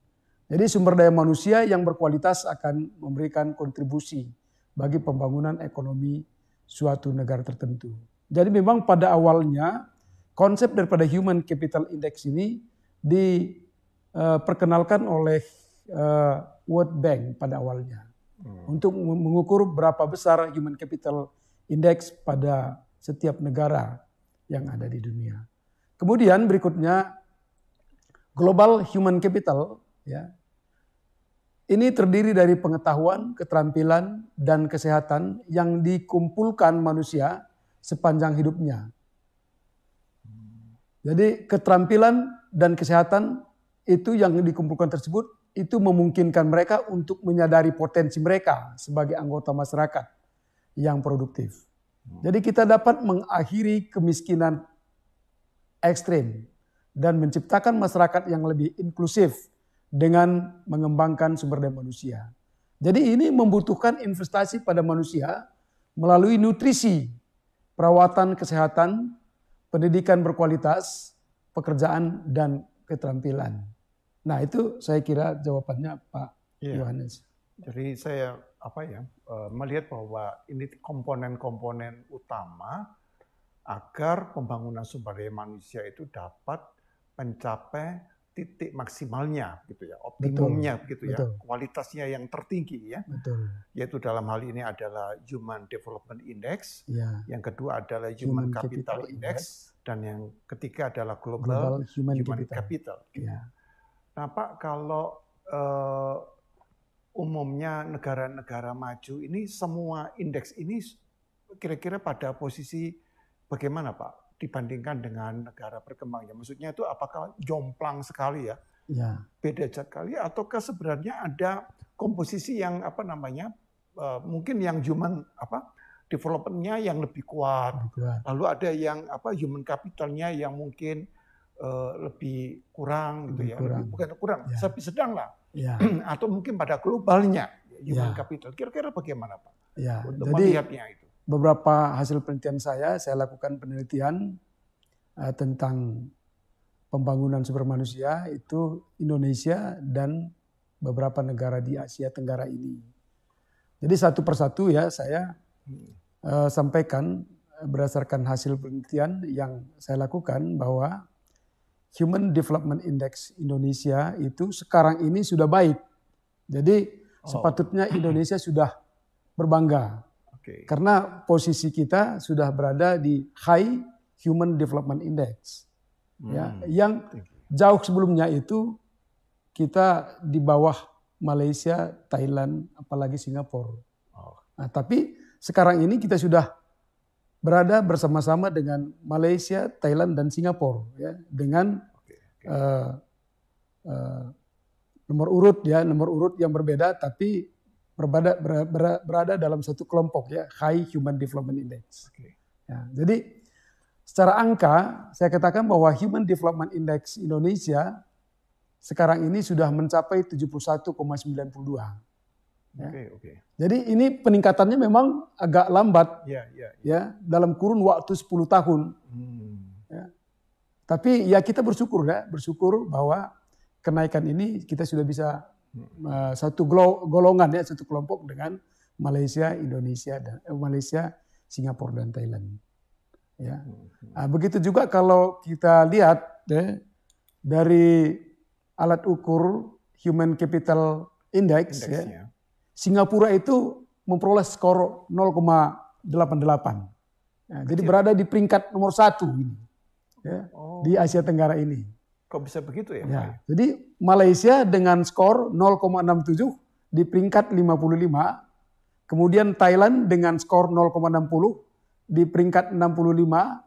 Jadi sumber daya manusia yang berkualitas akan memberikan kontribusi bagi pembangunan ekonomi suatu negara tertentu. Jadi memang pada awalnya konsep daripada Human Capital Index ini diperkenalkan oleh World Bank pada awalnya untuk mengukur berapa besar Human Capital Index pada setiap negara yang ada di dunia. Kemudian berikutnya Global Human Capital, ya. Ini terdiri dari pengetahuan, keterampilan, dan kesehatan yang dikumpulkan manusia sepanjang hidupnya. Jadi keterampilan dan kesehatan itu yang dikumpulkan tersebut itu memungkinkan mereka untuk menyadari potensi mereka sebagai anggota masyarakat yang produktif. Jadi kita dapat mengakhiri kemiskinan ekstrim dan menciptakan masyarakat yang lebih inklusif dengan mengembangkan sumber daya manusia. Jadi ini membutuhkan investasi pada manusia melalui nutrisi, perawatan kesehatan, pendidikan berkualitas, pekerjaan, dan keterampilan. Nah itu saya kira jawabannya Pak Yohanes. Jadi saya melihat bahwa ini komponen-komponen utama agar pembangunan sumber daya manusia itu dapat mencapai titik maksimalnya gitu ya, optimumnya gitu ya, kualitasnya yang tertinggi ya. Yaitu dalam hal ini adalah Human Development Index, yang kedua adalah Human Capital Index, dan yang ketiga adalah Global Human Capital. Ya. Nah Pak, kalau umumnya negara-negara maju ini semua indeks ini kira-kira pada posisi bagaimana Pak dibandingkan dengan negara berkembang? Ya, maksudnya itu apakah jomplang sekali ya? Ya. Beda sekali ataukah sebenarnya ada komposisi yang mungkin yang human development-nya yang lebih kuat. Lalu ada yang human capital-nya yang mungkin lebih kurang gitu ya. Bukan kurang, tapi sedang lah. Ya. Atau mungkin pada globalnya human capital. Kira-kira bagaimana Pak? Ya. Untuk Jadi, melihatnya itu. Beberapa hasil penelitian saya lakukan penelitian tentang pembangunan sumber manusia itu Indonesia dan beberapa negara di Asia Tenggara ini. Jadi satu persatu ya saya sampaikan berdasarkan hasil penelitian yang saya lakukan bahwa Human Development Index Indonesia itu sekarang ini sudah baik. Jadi sepatutnya Indonesia sudah berbangga. Karena posisi kita sudah berada di High Human Development Index. Ya, yang jauh sebelumnya itu kita di bawah Malaysia, Thailand, apalagi Singapura. Nah, tapi sekarang ini kita sudah berada bersama-sama dengan Malaysia, Thailand, dan Singapura, ya, dengan nomor urut yang berbeda, tapi berada dalam satu kelompok, ya, High Human Development Index. Ya, jadi secara angka saya katakan bahwa Human Development Index Indonesia sekarang ini sudah mencapai 71,92. Ya. Jadi ini peningkatannya memang agak lambat, ya, dalam kurun waktu 10 tahun. Ya. Tapi ya kita bersyukur bahwa kenaikan ini kita sudah bisa satu golongan, ya, satu kelompok dengan Malaysia, Indonesia, dan Malaysia, Singapura dan Thailand. Ya. Nah, begitu juga kalau kita lihat ya, dari alat ukur Human Capital Index, ya, Singapura itu memperoleh skor 0,88. Nah, jadi berada di peringkat nomor 1 ini, ya, di Asia Tenggara ini. Kok bisa begitu ya? Ya, jadi Malaysia dengan skor 0,67 di peringkat 55, kemudian Thailand dengan skor 0,60 di peringkat 65,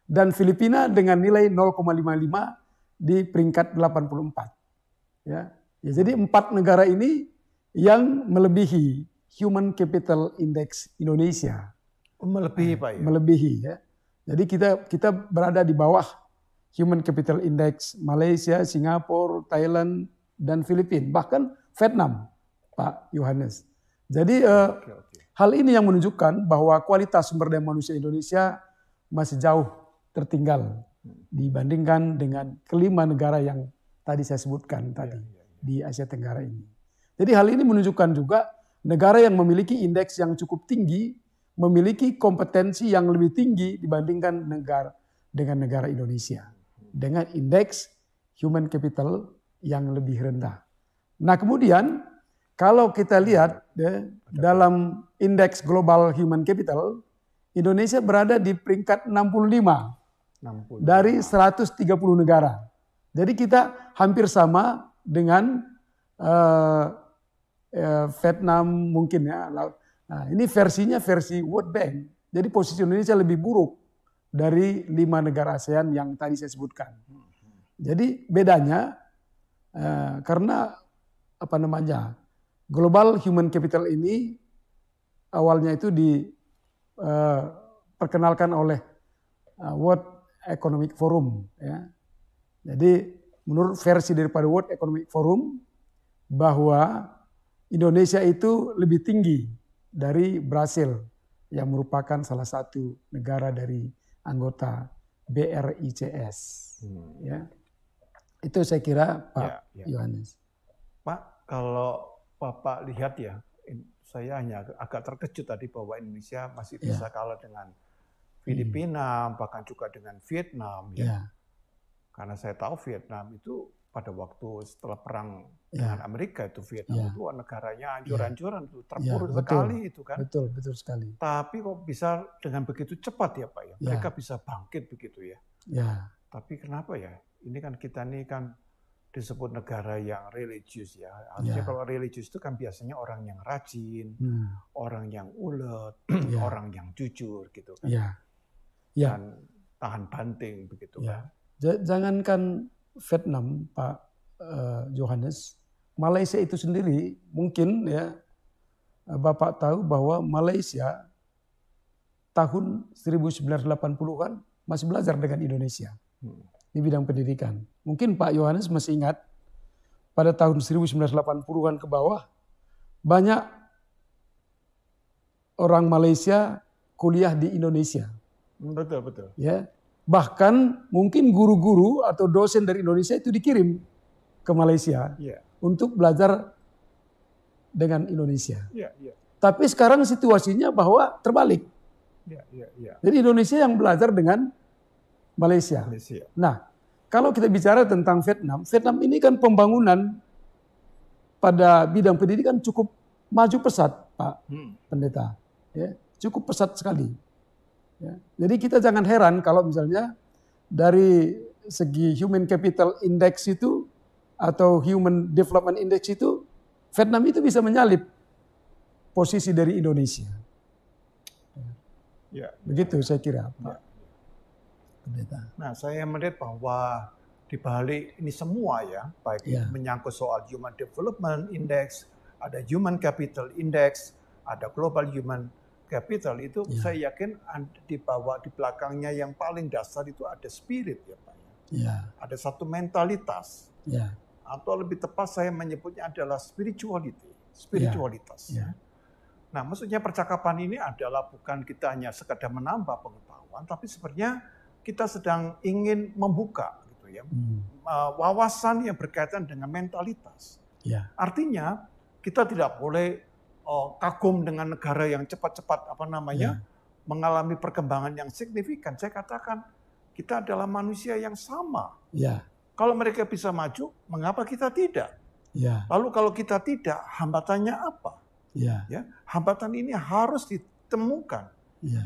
dan Filipina dengan nilai 0,55 di peringkat 84. Ya, jadi 4 negara ini yang melebihi Human Capital Index Indonesia. Melebihi Pak ya? Melebihi, ya. Jadi kita berada di bawah Human Capital Index Malaysia, Singapura, Thailand, dan Filipina. Bahkan Vietnam, Pak Yohanes. Jadi hal ini yang menunjukkan bahwa kualitas sumber daya manusia Indonesia masih jauh tertinggal dibandingkan dengan kelima negara yang tadi saya sebutkan di Asia Tenggara ini. Jadi hal ini menunjukkan juga negara yang memiliki indeks yang cukup tinggi memiliki kompetensi yang lebih tinggi dibandingkan dengan negara Indonesia dengan indeks human capital yang lebih rendah. Nah, kemudian kalau kita lihat dalam indeks global human capital, Indonesia berada di peringkat 65 dari 130 negara. Jadi kita hampir sama dengan Vietnam mungkin ya. Nah, ini versinya versi World Bank. Jadi posisi Indonesia lebih buruk dari 5 negara ASEAN yang tadi saya sebutkan. Jadi bedanya karena global human capital ini awalnya itu diperkenalkan oleh World Economic Forum. Ya. Jadi menurut versi daripada World Economic Forum bahwa Indonesia itu lebih tinggi dari Brasil yang merupakan salah satu negara dari anggota BRICS. Ya. Itu saya kira Pak Yohanes. Pak, kalau Bapak lihat ya, saya hanya agak terkejut tadi bahwa Indonesia masih bisa kalah dengan Filipina, bahkan juga dengan Vietnam. Ya. Karena saya tahu Vietnam itu pada waktu setelah perang dengan Amerika itu Vietnam itu negaranya hancur-hancuran, terpuruk sekali itu kan. Betul sekali. Tapi kok bisa dengan begitu cepat ya Pak ya? Mereka bisa bangkit begitu ya. Tapi kenapa ya? Ini kan kita ini kan disebut negara yang religius ya. Harusnya kalau religius itu kan biasanya orang yang rajin, orang yang ulet, orang yang jujur gitu kan. Dan tahan banting begitu kan. Jangankan Vietnam, Pak Johannes, Malaysia itu sendiri mungkin ya Bapak tahu bahwa Malaysia tahun 1980-an masih belajar dengan Indonesia di bidang pendidikan. Mungkin Pak Yohanes masih ingat pada tahun 1980-an ke bawah banyak orang Malaysia kuliah di Indonesia. Betul. Ya, bahkan mungkin guru-guru atau dosen dari Indonesia itu dikirim ke Malaysia untuk belajar dengan Indonesia. Tapi sekarang situasinya bahwa terbalik. Jadi Indonesia yang belajar dengan Malaysia. Nah, kalau kita bicara tentang Vietnam ini kan pembangunan pada bidang pendidikan cukup maju pesat, Pak Pendeta. Ya, cukup pesat sekali. Ya. Jadi kita jangan heran kalau misalnya dari segi Human Capital Index itu atau Human Development Index itu Vietnam itu bisa menyalip posisi dari Indonesia. Begitu saya kira, Pak Pendeta. Nah, saya melihat bahwa di balik ini semua ya, baik menyangkut soal Human Development Index, ada Human Capital Index, ada Global Human Capital, itu saya yakin di belakangnya yang paling dasar itu ada spirit ya Pak. Ada satu mentalitas. Atau lebih tepat saya menyebutnya adalah spiritualitas. Nah, maksudnya percakapan ini adalah bukan kita hanya sekadar menambah pengetahuan, tapi sebenarnya kita sedang ingin membuka gitu ya, wawasan yang berkaitan dengan mentalitas. Artinya kita tidak boleh kagum dengan negara yang cepat-cepat mengalami perkembangan yang signifikan. Saya katakan kita adalah manusia yang sama. Kalau mereka bisa maju, mengapa kita tidak? Lalu kalau kita tidak, hambatannya apa? Hambatan ini harus ditemukan.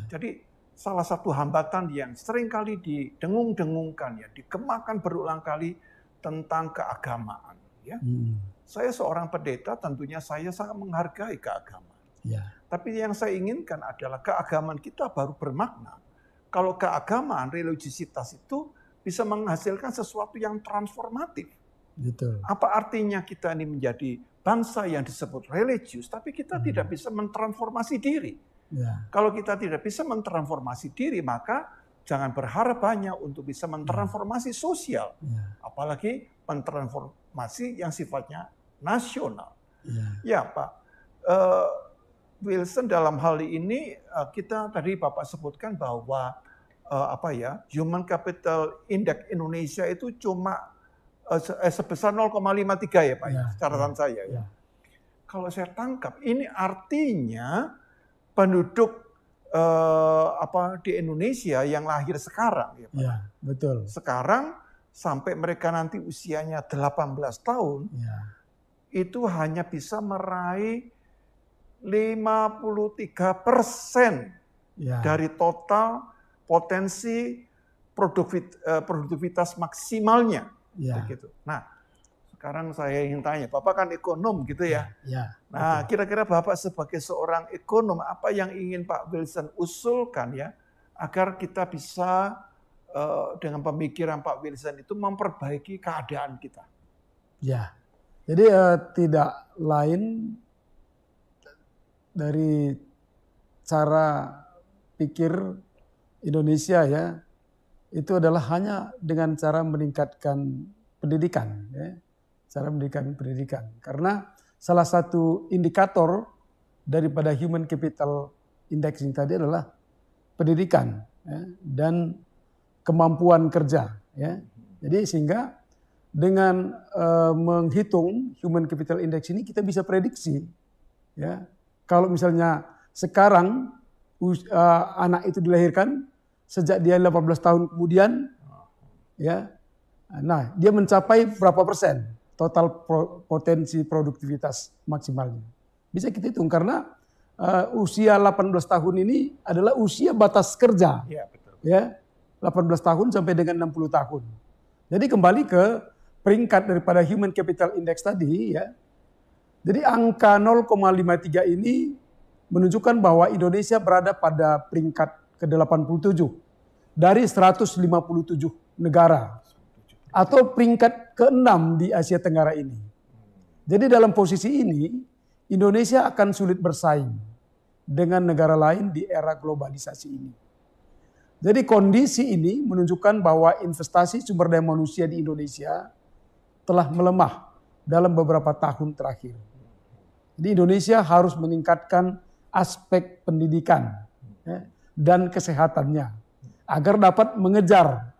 Jadi salah satu hambatan yang seringkali didengung-dengungkan, dikemakan berulang kali tentang keagamaan. Saya seorang pendeta, tentunya saya sangat menghargai keagamaan. Tapi yang saya inginkan adalah keagamaan kita baru bermakna kalau keagamaan, religiositas itu bisa menghasilkan sesuatu yang transformatif. Apa artinya kita ini menjadi bangsa yang disebut religius, tapi kita tidak bisa mentransformasi diri. Kalau kita tidak bisa mentransformasi diri, maka jangan berharap banyak untuk bisa mentransformasi sosial. Apalagi mentransformasi yang sifatnya nasional. Ya Pak, Wilson dalam hal ini kita tadi Bapak sebutkan bahwa Human Capital Index Indonesia itu cuma sebesar 0,53 ya Pak, catatan saya ya. Kalau saya tangkap, ini artinya penduduk di Indonesia yang lahir sekarang ya Pak. Betul. Sekarang sampai mereka nanti usianya 18 tahun, itu hanya bisa meraih 53% dari total potensi produktivitas maksimalnya. Begitu. Nah, sekarang saya ingin tanya, Bapak kan ekonom gitu ya. Nah, kira-kira Bapak sebagai seorang ekonom, apa yang ingin Pak Wilson usulkan ya, agar kita bisa dengan pemikiran Pak Wilson itu memperbaiki keadaan kita? Jadi tidak lain dari cara pikir Indonesia ya, itu adalah hanya dengan cara meningkatkan pendidikan, cara meningkatkan pendidikan. Karena salah satu indikator daripada Human Capital Index ini tadi adalah pendidikan dan kemampuan kerja. Jadi sehingga dengan menghitung Human Capital Index ini kita bisa prediksi, kalau misalnya sekarang anak itu dilahirkan sejak dia 18 tahun kemudian, nah dia mencapai berapa persen total potensi produktivitas maksimalnya. Bisa kita hitung karena usia 18 tahun ini adalah usia batas kerja. 18 tahun sampai dengan 60 tahun. Jadi kembali ke peringkat daripada Human Capital Index tadi ya. Jadi angka 0,53 ini menunjukkan bahwa Indonesia berada pada peringkat ke-87 dari 157 negara atau peringkat ke-6 di Asia Tenggara ini. Jadi dalam posisi ini Indonesia akan sulit bersaing dengan negara lain di era globalisasi ini. Jadi kondisi ini menunjukkan bahwa investasi sumber daya manusia di Indonesia telah melemah dalam beberapa tahun terakhir. Jadi Indonesia harus meningkatkan aspek pendidikan ya, dan kesehatannya agar dapat mengejar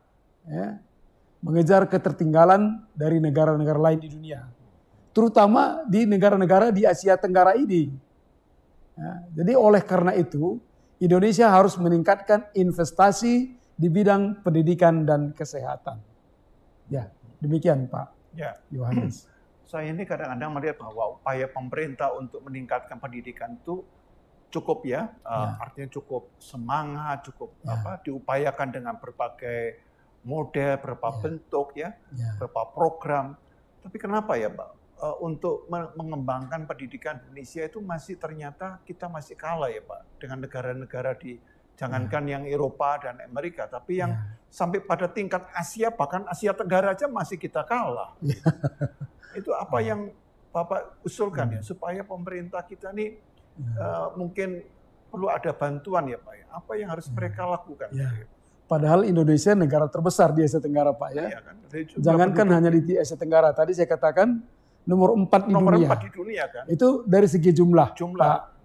ketertinggalan dari negara-negara lain di dunia, terutama di negara-negara di Asia Tenggara ini. Ya, jadi oleh karena itu Indonesia harus meningkatkan investasi di bidang pendidikan dan kesehatan. Ya, demikian Pak Yohanes. Saya ini kadang-kadang melihat bahwa upaya pemerintah untuk meningkatkan pendidikan itu cukup artinya cukup semangat, cukup diupayakan dengan berbagai model, beberapa bentuk beberapa program. Tapi kenapa ya Pak, untuk mengembangkan pendidikan Indonesia itu ternyata kita masih kalah ya Pak dengan negara-negara jangankan yang Eropa dan Amerika, tapi yang sampai pada tingkat Asia, bahkan Asia Tenggara aja masih kita kalah. Itu apa yang Bapak usulkan ya supaya pemerintah kita nih mungkin perlu ada bantuan ya Pak ya. Apa yang harus mereka lakukan? Ya. Padahal Indonesia negara terbesar di Asia Tenggara Pak ya. Kan? Jangankan hanya di Asia Tenggara, tadi saya katakan nomor 4 di dunia. Nomor 4 di dunia kan. Itu dari segi jumlah.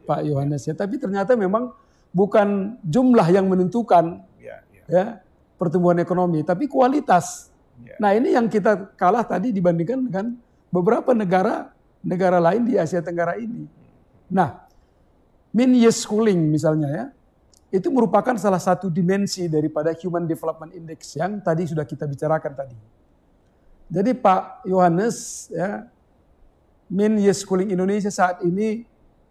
Pak Yohanes ya. Tapi ternyata memang bukan jumlah yang menentukan pertumbuhan ekonomi, tapi kualitas. Nah ini yang kita kalah tadi dibandingkan dengan beberapa negara lain di Asia Tenggara ini. Nah, Min-Yes Schooling misalnya ya, itu merupakan salah satu dimensi daripada Human Development Index yang tadi sudah kita bicarakan tadi. Jadi Pak Yohanes ya, Min-Yes Schooling Indonesia saat ini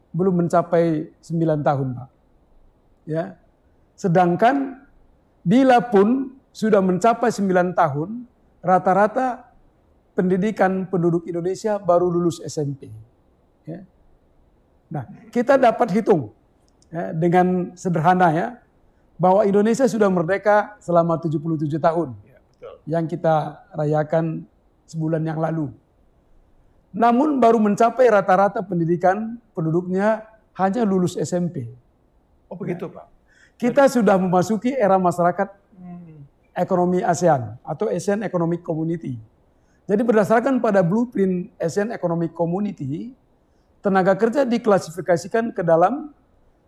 belum mencapai 9 tahun Pak. Ya. Sedangkan bila pun sudah mencapai 9 tahun, rata-rata pendidikan penduduk Indonesia baru lulus SMP. Ya. Nah, kita dapat hitung dengan sederhana ya, bahwa Indonesia sudah merdeka selama 77 tahun. Ya, betul. Yang kita rayakan sebulan yang lalu. Namun baru mencapai rata-rata pendidikan penduduknya hanya lulus SMP. Oh begitu Pak? Kita sudah memasuki era masyarakat ekonomi ASEAN atau Asian Economic Community. Jadi berdasarkan pada blueprint Asian Economic Community, tenaga kerja diklasifikasikan ke dalam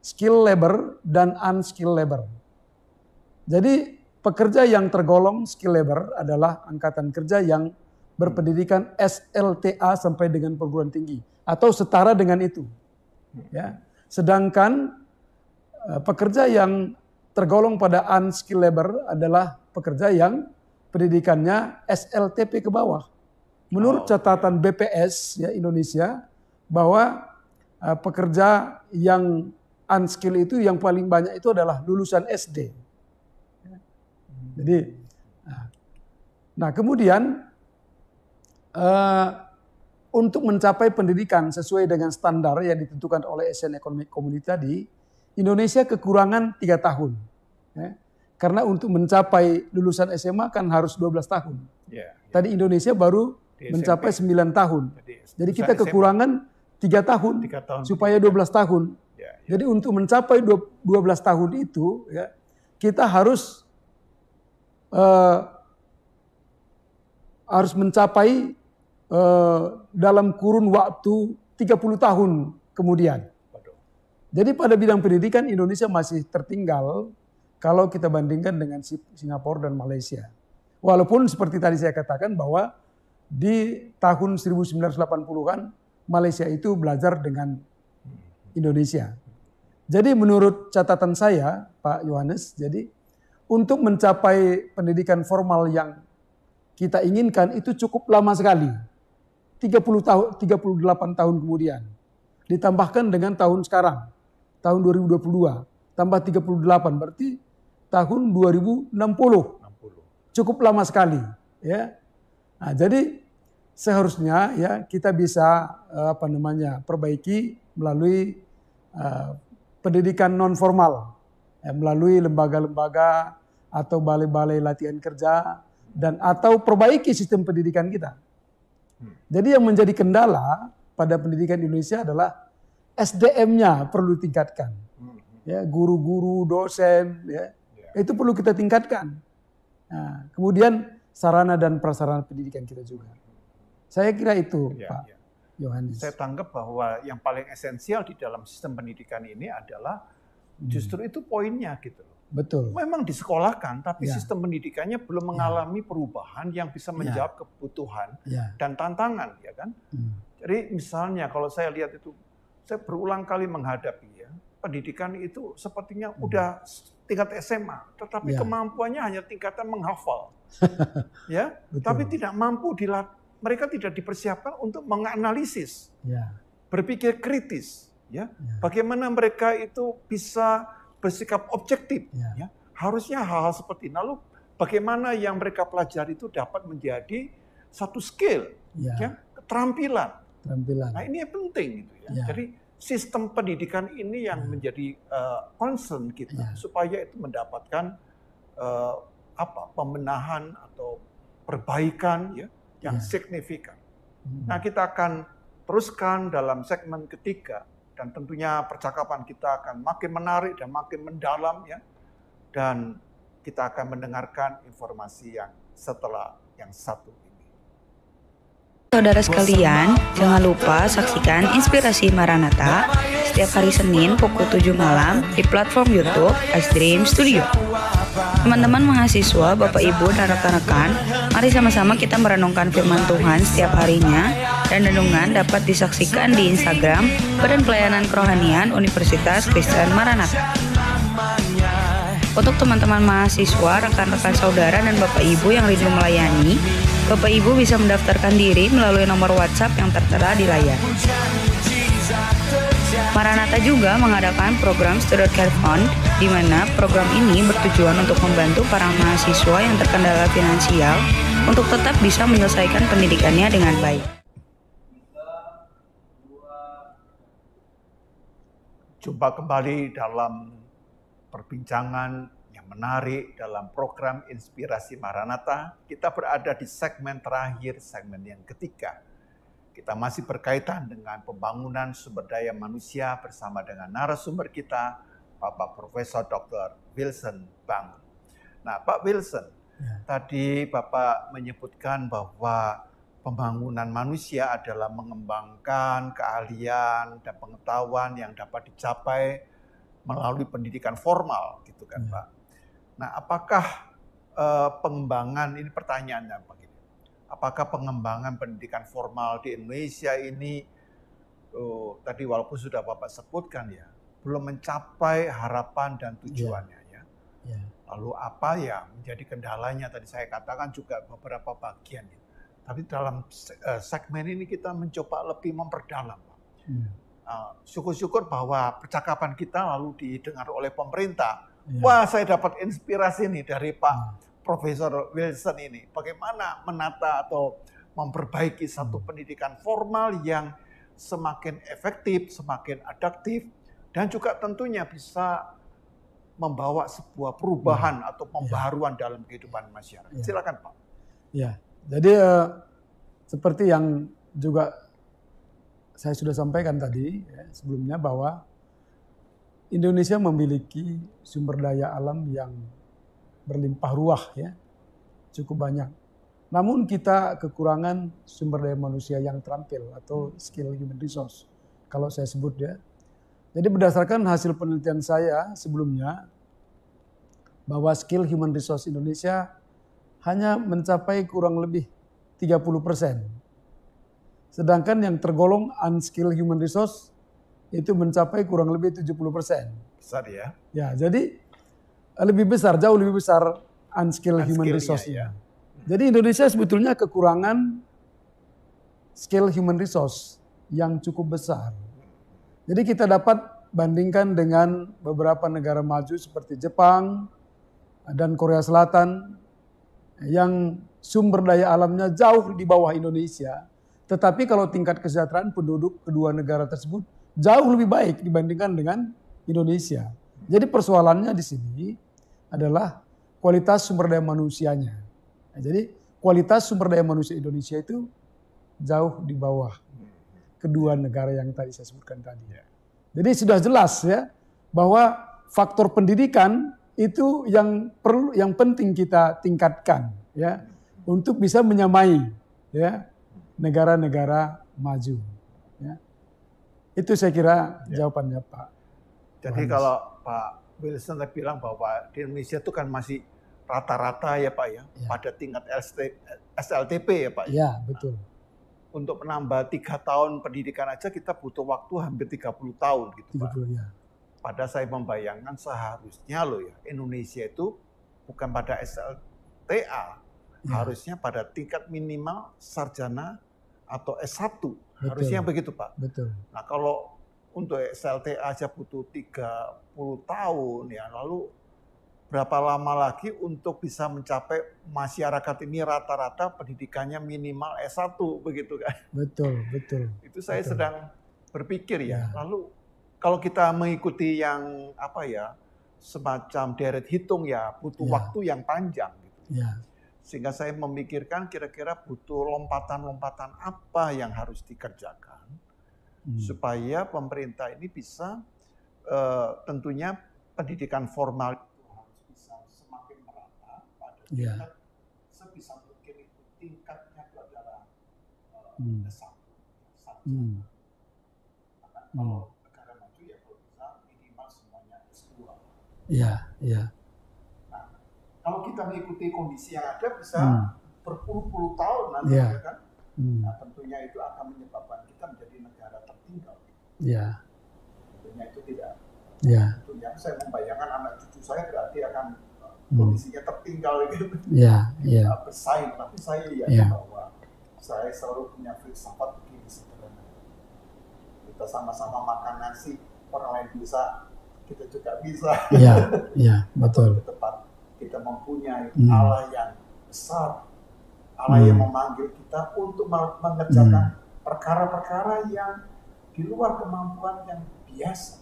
skill labor dan unskilled labor. Jadi pekerja yang tergolong skill labor adalah angkatan kerja yang berpendidikan SLTA sampai dengan perguruan tinggi atau setara dengan itu. Ya. Sedangkan pekerja yang tergolong pada unskilled labor adalah pekerja yang pendidikannya SLTP ke bawah. Menurut catatan BPS ya Indonesia bahwa pekerja yang unskilled itu yang paling banyak itu adalah lulusan SD. Jadi, nah kemudian untuk mencapai pendidikan sesuai dengan standar yang ditentukan oleh Asian Economic Community tadi, Indonesia kekurangan 3 tahun. Ya. Karena untuk mencapai lulusan SMA kan harus 12 tahun. Tadi Indonesia baru mencapai 9 tahun. Jadi kita kekurangan 3 tahun supaya 12 tahun. Jadi untuk mencapai 12 tahun itu ya, kita harus mencapai dalam kurun waktu 30 tahun kemudian. Jadi pada bidang pendidikan Indonesia masih tertinggal kalau kita bandingkan dengan Singapura dan Malaysia. Walaupun seperti tadi saya katakan bahwa di tahun 1980-an Malaysia itu belajar dengan Indonesia. Jadi menurut catatan saya Pak Yohanes, jadi untuk mencapai pendidikan formal yang kita inginkan itu cukup lama sekali. 38 tahun kemudian. Ditambahkan dengan tahun sekarang, tahun 2022, tambah 38 berarti tahun 2060. Cukup lama sekali, ya. Nah, jadi seharusnya ya kita bisa perbaiki melalui pendidikan non formal, melalui lembaga-lembaga atau balai-balai latihan kerja dan atau perbaiki sistem pendidikan kita. Jadi yang menjadi kendala pada pendidikan Indonesia adalah SDM-nya perlu ditingkatkan. Ya, guru-guru, dosen, ya, itu perlu kita tingkatkan. Nah, kemudian sarana dan prasarana pendidikan kita juga. Saya kira itu, Pak Yohanes. Saya tanggap bahwa yang paling esensial di dalam sistem pendidikan ini adalah justru itu poinnya gitu loh. Betul. Memang disekolahkan, tapi sistem pendidikannya belum mengalami perubahan yang bisa menjawab kebutuhan dan tantangan, ya kan? Jadi misalnya kalau saya lihat itu, saya berulang kali menghadapi ya, pendidikan itu sepertinya udah tingkat SMA, tetapi kemampuannya hanya tingkatan menghafal, ya. Tapi tidak mampu mereka tidak dipersiapkan untuk menganalisis, berpikir kritis, ya. Bagaimana mereka itu bisa bersikap objektif, ya. Harusnya hal-hal seperti ini. Lalu bagaimana yang mereka pelajari itu dapat menjadi satu skill, ya, keterampilan. Nah ini yang penting, gitu ya. Jadi sistem pendidikan ini yang menjadi concern kita supaya itu mendapatkan pembenahan atau perbaikan ya yang signifikan. Nah kita akan teruskan dalam segmen ketiga dan tentunya percakapan kita akan makin menarik dan makin mendalam ya, dan kita akan mendengarkan informasi yang setelah yang satu ini. Saudara sekalian, jangan lupa saksikan Inspirasi Maranatha setiap hari Senin pukul 7 malam di platform YouTube iDream Studio. Teman-teman mahasiswa, Bapak Ibu dan rekan-rekan, mari sama-sama kita merenungkan firman Tuhan setiap harinya, dan renungan dapat disaksikan di Instagram Badan Pelayanan Kerohanian Universitas Kristen Maranatha. Untuk teman-teman mahasiswa, rekan-rekan saudara dan Bapak Ibu yang rindu melayani, Bapak Ibu bisa mendaftarkan diri melalui nomor WhatsApp yang tertera di layar. Maranatha juga mengadakan program Student Care Fund, di mana program ini bertujuan untuk membantu para mahasiswa yang terkendala finansial untuk tetap bisa menyelesaikan pendidikannya dengan baik. Jumpa kembali dalam perbincangan yang menarik dalam program Inspirasi Maranatha. Kita berada di segmen terakhir, segmen yang ketiga. Kita masih berkaitan dengan pembangunan sumber daya manusia bersama dengan narasumber kita, Bapak Profesor Dr. Wilson Bangun. Nah, Pak Wilson, tadi Bapak menyebutkan bahwa pembangunan manusia adalah mengembangkan keahlian dan pengetahuan yang dapat dicapai melalui pendidikan formal, gitu kan, Pak. Nah, apakah pengembangan, ini pertanyaannya begini, apakah pengembangan pendidikan formal di Indonesia ini, tadi walaupun sudah Bapak sebutkan ya, belum mencapai harapan dan tujuannya ya. Lalu apa ya menjadi kendalanya? Tadi saya katakan juga beberapa bagian. Tapi dalam segmen ini kita mencoba lebih memperdalam, Pak. Syukur-syukur bahwa percakapan kita lalu didengar oleh pemerintah. Wah, saya dapat inspirasi nih dari Pak Profesor Wilson ini. Bagaimana menata atau memperbaiki satu pendidikan formal yang semakin efektif, semakin adaptif, dan juga tentunya bisa membawa sebuah perubahan atau pembaharuan dalam kehidupan masyarakat. Silakan, Pak. Ya, jadi seperti yang juga saya sudah sampaikan tadi sebelumnya, bahwa Indonesia memiliki sumber daya alam yang berlimpah ruah ya, cukup banyak. Namun kita kekurangan sumber daya manusia yang terampil atau skill human resource, kalau saya sebut ya. Jadi berdasarkan hasil penelitian saya sebelumnya, bahwa skill human resource Indonesia hanya mencapai kurang lebih 30%. Sedangkan yang tergolong unskilled human resource itu mencapai kurang lebih 70%. Besar ya? Ya, jadi lebih besar, jauh lebih besar unskilled human resource-nya. Jadi Indonesia sebetulnya kekurangan skill human resource yang cukup besar. Jadi kita dapat bandingkan dengan beberapa negara maju seperti Jepang dan Korea Selatan. yang sumber daya alamnya jauh di bawah Indonesia, tetapi kalau tingkat kesejahteraan penduduk kedua negara tersebut jauh lebih baik dibandingkan dengan Indonesia. Jadi persoalannya di sini adalah kualitas sumber daya manusianya. Nah, jadi kualitas sumber daya manusia Indonesia itu jauh di bawah kedua negara yang tadi saya sebutkan tadi. Jadi sudah jelas ya bahwa faktor pendidikan itu yang penting kita tingkatkan ya untuk bisa menyamai ya negara-negara maju. Ya. Itu saya kira jawabannya Pak. Jadi kalau Pak Wilson tadi bilang bahwa di Indonesia itu kan masih rata-rata ya Pak ya, pada tingkat SLTP ya Pak. Ya, betul. Untuk menambah 3 tahun pendidikan aja kita butuh waktu hampir 30 tahun gitu Pak. Ya. Pada saya membayangkan seharusnya loh ya, Indonesia itu bukan pada SLTA, harusnya pada tingkat minimal sarjana atau S1. Betul. Harusnya begitu Pak. Betul. Nah kalau untuk SLTA aja butuh 30 tahun ya, lalu berapa lama lagi untuk bisa mencapai masyarakat ini rata-rata pendidikannya minimal S1 begitu kan? Betul. Itu saya sedang berpikir ya. Lalu kalau kita mengikuti yang apa ya, semacam deret hitung ya, butuh waktu yang panjang gitu. Sehingga saya memikirkan kira-kira butuh lompatan-lompatan apa yang harus dikerjakan supaya pemerintah ini bisa tentunya pendidikan formal itu harus bisa semakin merata pada tingkat sebisa mungkin itu tingkatnya itu adalah S1. Kalau negara maju ya kalau bisa minimal semuanya S2. Nah, kalau kita mengikuti kondisi yang ada bisa berpuluh-puluh tahun nanti ya kan. Nah, tentunya itu akan menyebabkan kita menjadi negara tertinggal. Tentunya itu tidak. Tentunya saya membayangkan anak cucu saya berarti akan kondisinya tertinggal gitu. Bersaing, tapi saya yakin bahwa saya selalu punya filsafat begini sederhana. Kita sama-sama makan nasi, orang lain bisa, kita juga bisa. Betul. Tepat kita mempunyai Allah yang besar. Allah yang memanggil kita untuk mengerjakan perkara-perkara yang di luar kemampuan yang biasa.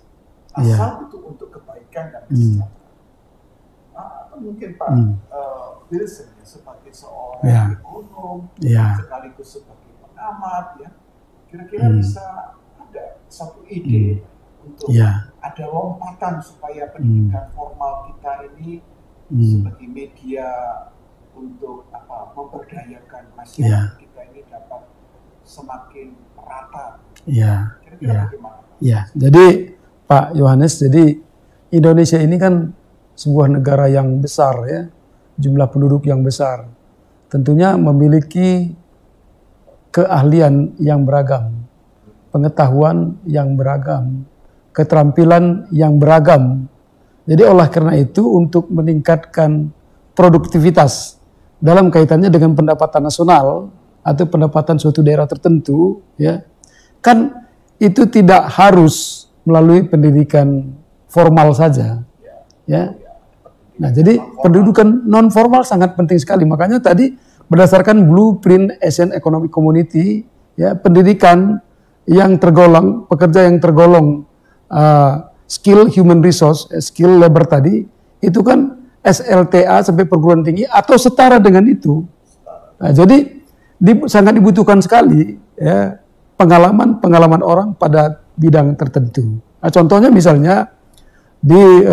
Asal itu untuk kebaikan dan kesejahteraan. Atau mungkin Pak Wilson sebagai seorang ekonom, sekaligus sebagai pengamat, ya, kira-kira bisa ada satu ide untuk ada lompatan supaya pendidikan formal kita ini sebagai media untuk memberdayakan masyarakat kita ini dapat semakin merata. Kira-kira bagaimana? Jadi Pak Yohanes, jadi Indonesia ini kan sebuah negara yang besar ya, jumlah penduduk yang besar. Tentunya memiliki keahlian yang beragam, pengetahuan yang beragam, keterampilan yang beragam. Jadi oleh karena itu untuk meningkatkan produktivitas dalam kaitannya dengan pendapatan nasional atau pendapatan suatu daerah tertentu, ya kan itu tidak harus melalui pendidikan formal saja, ya. Nah, jadi pendidikan non formal sangat penting sekali. Makanya tadi berdasarkan Blueprint Asian Economic Community, ya pendidikan yang tergolong pekerja yang tergolong skill human resource, skill labor tadi itu kan SLTA sampai perguruan tinggi atau setara dengan itu. Nah, jadi sangat dibutuhkan sekali ya pengalaman orang pada bidang tertentu. Nah, contohnya misalnya di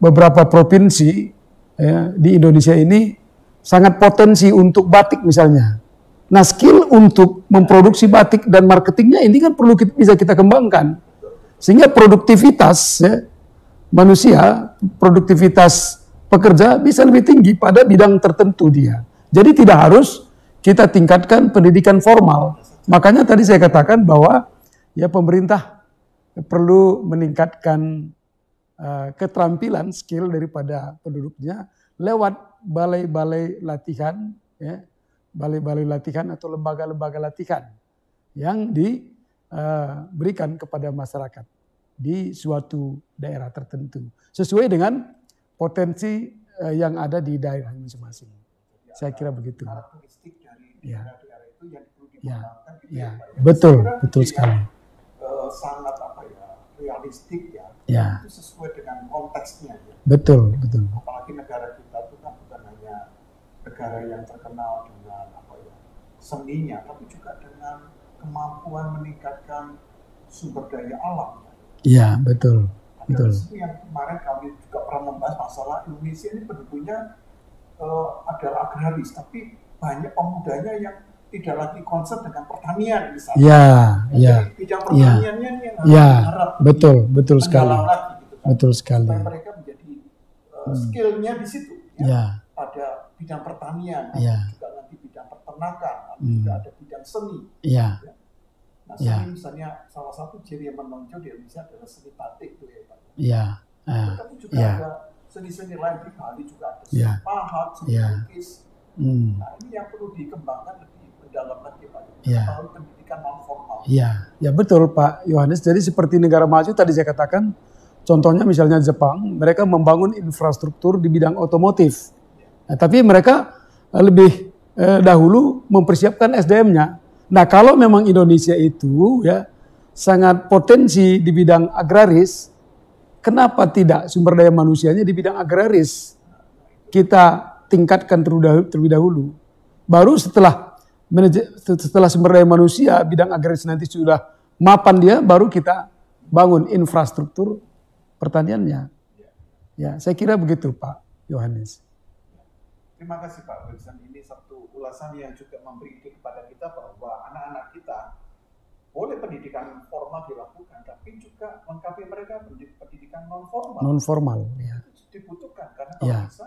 beberapa provinsi ya, di Indonesia ini sangat potensi untuk batik misalnya. Nah, skill untuk memproduksi batik dan marketingnya ini kan perlu bisa kita kembangkan. Sehingga produktivitas ya, manusia, produktivitas pekerja bisa lebih tinggi pada bidang tertentu dia. Jadi tidak harus kita tingkatkan pendidikan formal. Makanya tadi saya katakan bahwa ya pemerintah perlu meningkatkan keterampilan skill daripada penduduknya lewat balai-balai latihan, ya, balai-balai latihan atau lembaga-lembaga latihan yang diberikan kepada masyarakat di suatu daerah tertentu sesuai dengan potensi yang ada di daerah masing-masing. Saya kira begitu. Karakteristik dari Ya. daerah-daerah itu yang perlu Ya, dikembangkan gitu ya, ya, Pak, ya. betul, Saya kira betul ini sekali. yang, sangat realistik ya. Ya. Itu sesuai dengan konteksnya ya. Betul, betul. Apalagi negara kita itu kan bukan hanya negara yang terkenal dengan seninya, tapi juga dengan kemampuan meningkatkan sumber daya alam. Iya, betul, betul. Itu yang kemarin kami juga pernah membahas masalah Indonesia ini penduduknya adalah agraris, tapi banyak pemudanya yang tidak lagi concern dengan pertanian misalnya. Iya, iya. Jadi bidang pertaniannya ini yang Iya, harap betul sekali. lagi, gitu kan. Betul sekali. Supaya mereka menjadi skill-nya di situ. Ya. Pada bidang pertanian, Ya. juga nanti bidang peternakan, juga ada bidang seni. Iya. Nah, Ya. seni misalnya salah satu ciri yang menonjol di Indonesia adalah seni batik tuh ya Pak. Iya. Tapi juga Ya. ada seni-seni lain di Bali juga ada Ya. seni pahat, seni Ya. lukis. Hmm. Nah ini yang perlu dikembangkan lebih mendalam lagi Pak. Ya. Kalau pendidikan non formal. Iya, ya betul Pak Yohanes. Jadi seperti negara maju tadi saya katakan, contohnya misalnya Jepang, mereka membangun infrastruktur di bidang otomotif. Nah, tapi mereka lebih dahulu mempersiapkan SDM-nya. Nah, kalau memang Indonesia itu ya sangat potensi di bidang agraris, kenapa tidak sumber daya manusianya di bidang agraris kita tingkatkan terlebih dahulu. Baru setelah sumber daya manusia bidang agraris nanti sudah mapan dia, baru kita bangun infrastruktur pertaniannya. Ya, saya kira begitu Pak Yohanes. Terima kasih Pak Wilson. Ini satu ulasan yang juga memberi ide kepada kita bahwa anak-anak kita boleh pendidikan formal dilakukan, tapi juga lengkapi mereka pendidikan non formal. Non formal, ya. Itu dibutuhkan karena kalau Ya. bisa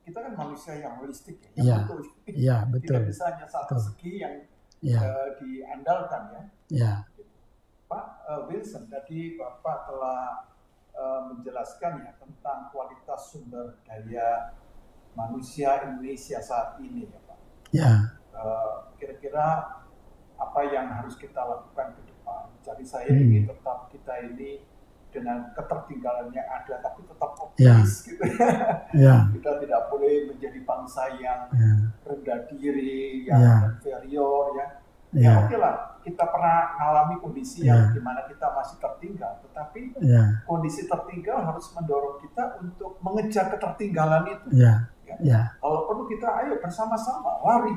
kita kan manusia yang holistik ya. Ya. Betul. Ya, betul. Tidak bisa hanya satu Betul. segi yang Ya. diandalkan ya. Ya. Pak Wilson, tadi Bapak telah menjelaskan ya tentang kualitas sumber daya manusia Indonesia saat ini ya Pak. Ya. Kira-kira apa yang harus kita lakukan ke depan? Jadi saya ingin tetap kita ini dengan ketertinggalan yang ada, tapi tetap optimis gitu ya. Ya. Kita tidak boleh menjadi bangsa yang Ya. rendah diri, yang Ya. inferior ya. Ya. Ya oke lah, kita pernah mengalami kondisi yang dimana kita masih tertinggal, tetapi Ya. kondisi tertinggal harus mendorong kita untuk mengejar ketertinggalan itu. Ya. Ya. Ya. Kalau perlu kita ayo bersama-sama lari,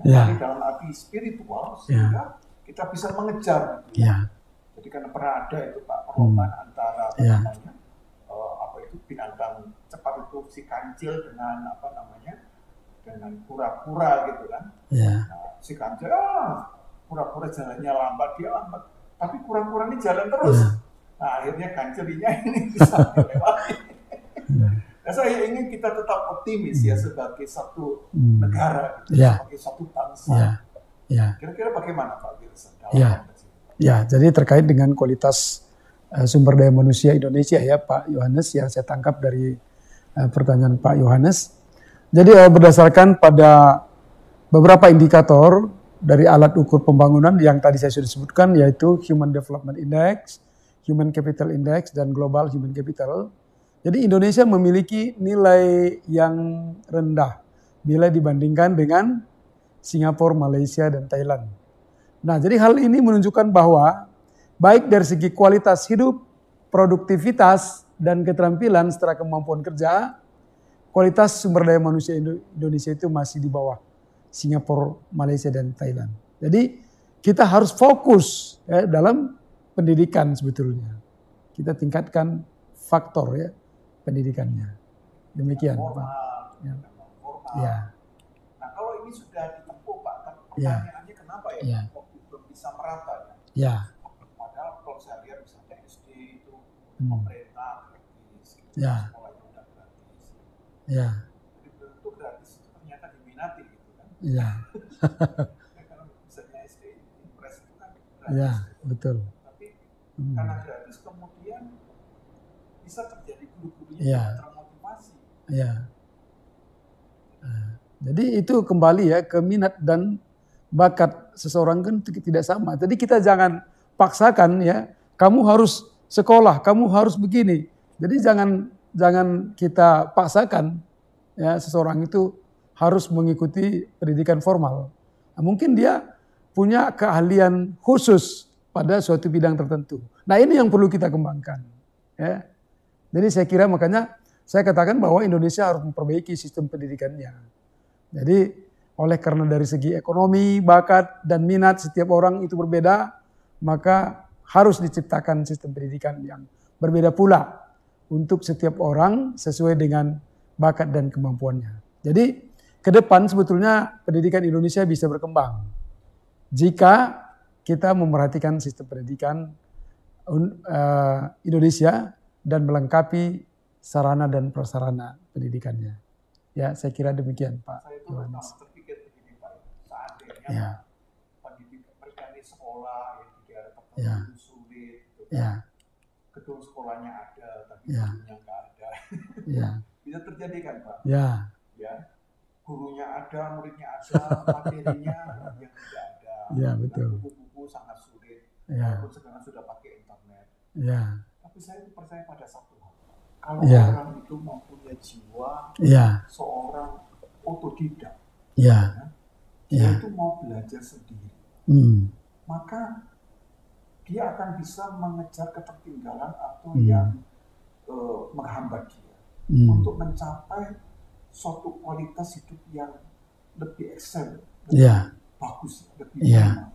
Ya. lari dalam arti spiritual sehingga kita bisa mengejar. Gitu, Ya. Jadi karena pernah ada itu Pak perlombaan antara Ya. apa itu binatang cepat itu si kancil dengan dengan kura-kura gitu kan. Ya. Nah, si kancil kura-kura jalannya lambat, dia lambat, tapi kura-kura ini jalan terus. Ya. Nah akhirnya kancilnya ini bisa dilewati. Nah, saya ingin kita tetap optimis ya sebagai satu negara, gitu, Ya. sebagai satu bangsa. Ya. Ya. Kira-kira bagaimana Pak Wilson? Ya. Ya, jadi terkait dengan kualitas sumber daya manusia Indonesia ya Pak Yohanes, yang saya tangkap dari pertanyaan Pak Yohanes. Jadi berdasarkan pada beberapa indikator dari alat ukur pembangunan yang tadi saya sudah sebutkan, yaitu Human Development Index, Human Capital Index, dan Global Human Capital. Jadi Indonesia memiliki nilai yang rendah bila dibandingkan dengan Singapura, Malaysia, dan Thailand. Nah, jadi hal ini menunjukkan bahwa baik dari segi kualitas hidup, produktivitas, dan keterampilan secara kemampuan kerja, kualitas sumber daya manusia Indonesia itu masih di bawah Singapura, Malaysia, dan Thailand. Jadi kita harus fokus ya, dalam pendidikan sebetulnya. Kita tingkatkan faktor ya pendidikannya. Demikian Pak. Ya. Ya. Nah kalau ini sudah ditempuh Pak, Ya. pertanyaannya kenapa ya, Ya. kok belum bisa merata ya? Ya. Padahal kalau saya lihat misalnya SD itu pemerintah gratis, Ya. sekolah itu udah gratis. Ya. Jadi bentuk gratis itu ternyata diminati gitu kan. Ya. Kalau misalnya SD Impres itu kan gratis. Ya, betul. Tapi karena gratis kemudian bisa terjadi guru-gurunya Ya. yang termotivasi. Ya. Jadi itu kembali ya ke minat dan bakat seseorang kan tidak sama. Jadi kita jangan paksakan ya, kamu harus sekolah, kamu harus begini. Jadi jangan kita paksakan ya seseorang itu harus mengikuti pendidikan formal. Nah, mungkin dia punya keahlian khusus pada suatu bidang tertentu. Nah, ini yang perlu kita kembangkan. Ya. Jadi saya kira makanya saya katakan bahwa Indonesia harus memperbaiki sistem pendidikannya. Jadi oleh karena dari segi ekonomi, bakat, dan minat setiap orang itu berbeda, maka harus diciptakan sistem pendidikan yang berbeda pula untuk setiap orang sesuai dengan bakat dan kemampuannya. Jadi ke depan sebetulnya pendidikan Indonesia bisa berkembang jika kita memerhatikan sistem pendidikan Indonesia dan melengkapi sarana dan prasarana pendidikannya. Ya, saya kira demikian, Pak Yohanes. Saya terpikir begini, Pak. Seandainya pendidikan di sekolah yang tidak terlalu sulit, gedung sekolahnya ada, tapi gurunya nggak ada. Bisa terjadi kan, Pak? Ya. Gurunya ada, muridnya ada, materinya yang tidak ada. Ya, betul. Buku-buku sangat sulit. Walaupun sekarang sudah pakai internet. Tapi saya percaya pada satu hal. Kalau orang itu mempunyai jiwa seorang otodidak, dia itu mau belajar sendiri, maka dia akan bisa mengejar ketertinggalan atau yang menghambat dia untuk mencapai suatu kualitas hidup yang lebih excel, lebih bagus, lebih prima.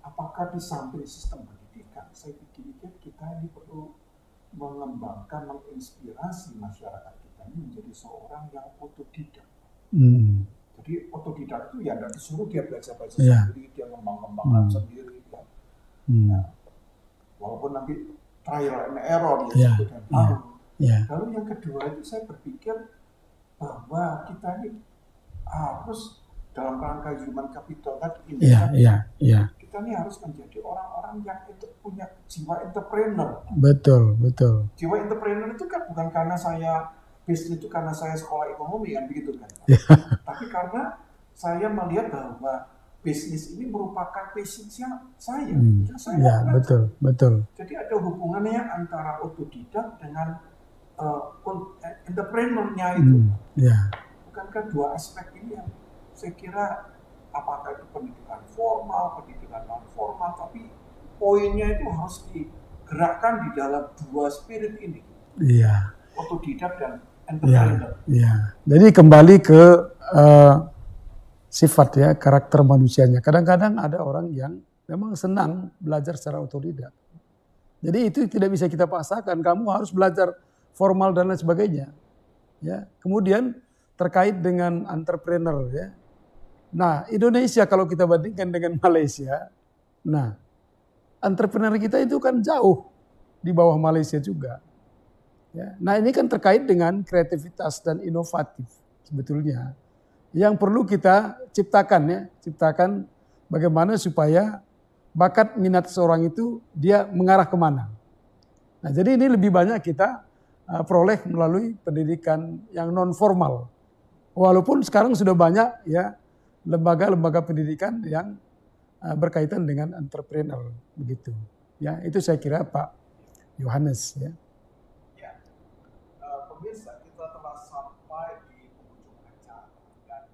Apakah di samping sistem pendidikan, saya pikir kita ini perlu mengembangkan, menginspirasi masyarakat kita ini menjadi seorang yang otodidak. Jadi otodidak itu ya nggak disuruh dia belajar sendiri, dia ngembang-ngembangkan sendiri. Nah, walaupun nanti trial and error dia dan tahu. Lalu yang kedua itu saya berpikir bahwa kita ini harus dalam rangka human capital tadi kita ini harus menjadi orang-orang yang itu punya jiwa entrepreneur. Betul. Jiwa entrepreneur itu kan bukan karena saya bisnis itu karena saya sekolah ekonomi kan begitu kan. Tapi karena saya melihat bahwa bisnis ini merupakan passion saya. Betul. Jadi ada hubungannya antara otodidak dengan entrepreneurnya itu. Bukankah dua aspek ini yang saya kira apakah itu pendidikan formal, pendidikan non formal, tapi poinnya itu harus digerakkan di dalam dua spirit ini. Otodidak dan entrepreneur. Jadi kembali ke sifat karakter manusianya. Kadang-kadang ada orang yang memang senang belajar secara otodidak. Jadi itu tidak bisa kita paksakan. Kamu harus belajar formal dan lain sebagainya. Kemudian terkait dengan entrepreneur Nah, Indonesia kalau kita bandingkan dengan Malaysia, nah entrepreneur kita itu kan jauh di bawah Malaysia juga. Nah, ini kan terkait dengan kreativitas dan inovatif sebetulnya. Yang perlu kita ciptakan bagaimana supaya bakat minat seorang itu dia mengarah kemana. Nah, jadi ini lebih banyak kita peroleh melalui pendidikan yang non formal. Walaupun sekarang sudah banyak lembaga-lembaga pendidikan yang berkaitan dengan entrepreneur begitu. Itu saya kira Pak Yohanes. Pemirsa, kita telah sampai di penghujung acara dan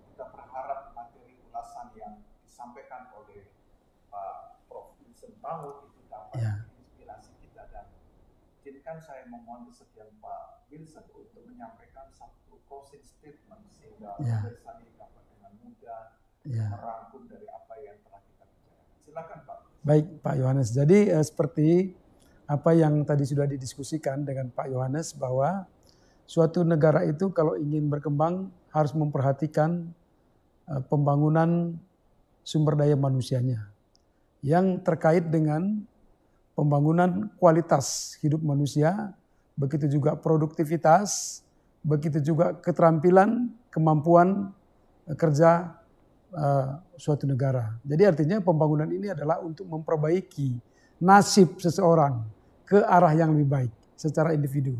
kita berharap materi ulasan yang disampaikan oleh Pak Prof. Vincent Tahun itu dapat menginspirasi kita dan izinkan saya memohon kesediaan Pak Vincent untuk menyampaikan satu closing statement sehingga pemirsa ini dapat dengan mudah merangkum dari apa yang telah kita bicarakan. Silakan Pak. Baik Pak Yohanes. Jadi seperti apa yang tadi sudah didiskusikan dengan Pak Yohanes bahwa suatu negara itu kalau ingin berkembang harus memperhatikan pembangunan sumber daya manusianya yang terkait dengan pembangunan kualitas hidup manusia, begitu juga produktivitas, begitu juga keterampilan, kemampuan kerja suatu negara. Jadi artinya pembangunan ini adalah untuk memperbaiki nasib seseorang ke arah yang lebih baik secara individu.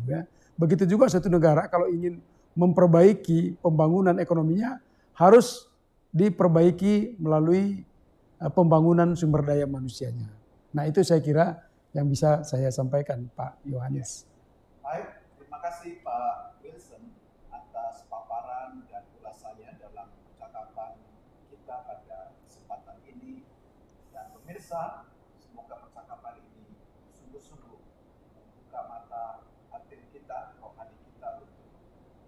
Begitu juga suatu negara kalau ingin memperbaiki pembangunan ekonominya harus diperbaiki melalui pembangunan sumber daya manusianya. Nah itu saya kira yang bisa saya sampaikan Pak Yohanes. Baik, terima kasih Pak Wilson. Pemirsa, semoga percakapan ini sungguh-sungguh membuka mata hati kita, rohani kita untuk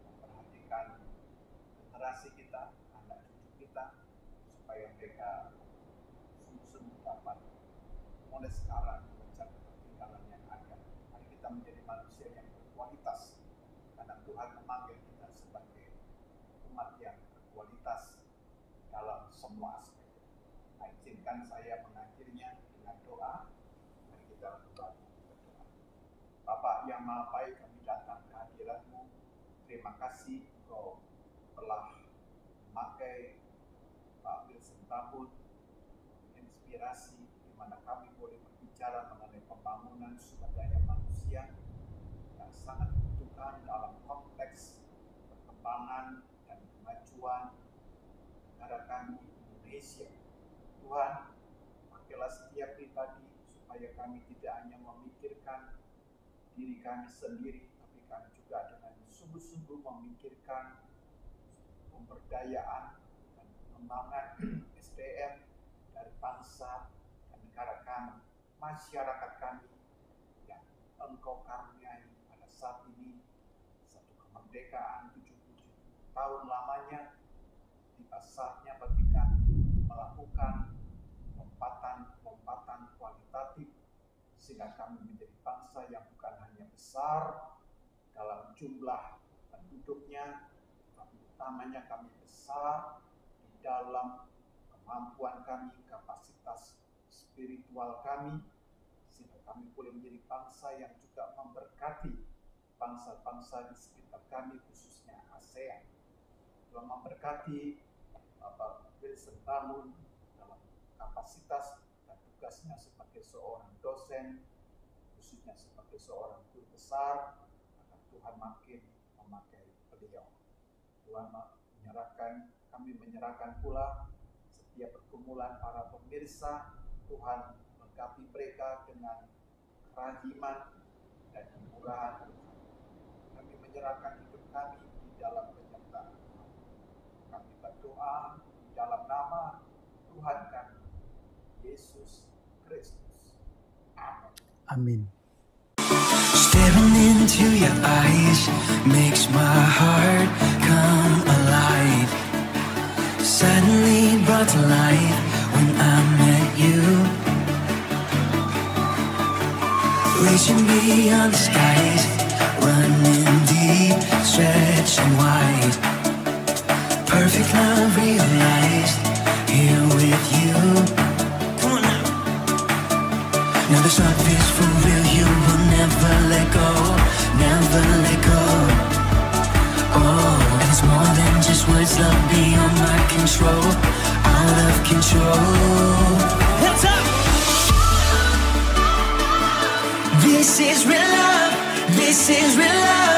memperhatikan generasi kita, anak cucu kita, supaya mereka sungguh-sungguh dapat mulai sekarang mengejar ketinggalan yang ada. Mari kita menjadi manusia yang berkualitas, karena Tuhan memanggil kita sebagai umat yang berkualitas dalam semua aspek. Izinkan saya mengakhirinya dengan doa. Mari kita berdoa. Bapak yang Maha Baik, kami datang ke hadirat-Mu. Terima kasih Engkau telah memakai Pak Wilson Tambun, inspirasi di mana kami boleh berbicara mengenai pembangunan sumber daya manusia yang sangat dibutuhkan dalam konteks perkembangan dan kemajuan negara kami Indonesia. Tuhan, pakailah setiap pribadi supaya kami tidak hanya memikirkan diri kami sendiri, tapi kami juga dengan sungguh-sungguh memikirkan pemberdayaan dan pengembangan SDM dari bangsa dan negara kami, masyarakat kami yang Engkau karuniai pada saat ini, satu kemerdekaan 77 tahun lamanya. Tiba saatnya bagi kami melakukan lompatan kualitatif sehingga kami menjadi bangsa yang bukan hanya besar dalam jumlah penduduknya, tapi utamanya kami besar di dalam kemampuan kami, kapasitas spiritual kami, sehingga kami boleh menjadi bangsa yang juga memberkati bangsa-bangsa di sekitar kami, khususnya ASEAN. Tuhan memberkati Bapak Wilson Tambun dalam kapasitas dan tugasnya sebagai seorang dosen, khususnya sebagai seorang guru besar, agar Tuhan makin memakai beliau. Tuhan kami menyerahkan pula setiap pergumulan para pemirsa. Tuhan melengkapi mereka dengan kerahiman dan kemurahan Tuhan. Kami menyerahkan hidup kami di dalam penyertaan Tuhan. Kami berdoa di dalam nama Tuhan kami, Yesus Kristus. Amin. Amin. Staring into your eyes makes my heart come alive. Suddenly brought to life when I met you. Reaching beyond the skies, running deep, stretching wide. Perfect love realized here with you. Come on now. Now this love is for real, you will never let go, never let go. Oh, and it's more than just words, love beyond my control, out of control. What's up? This is real love, this is real love.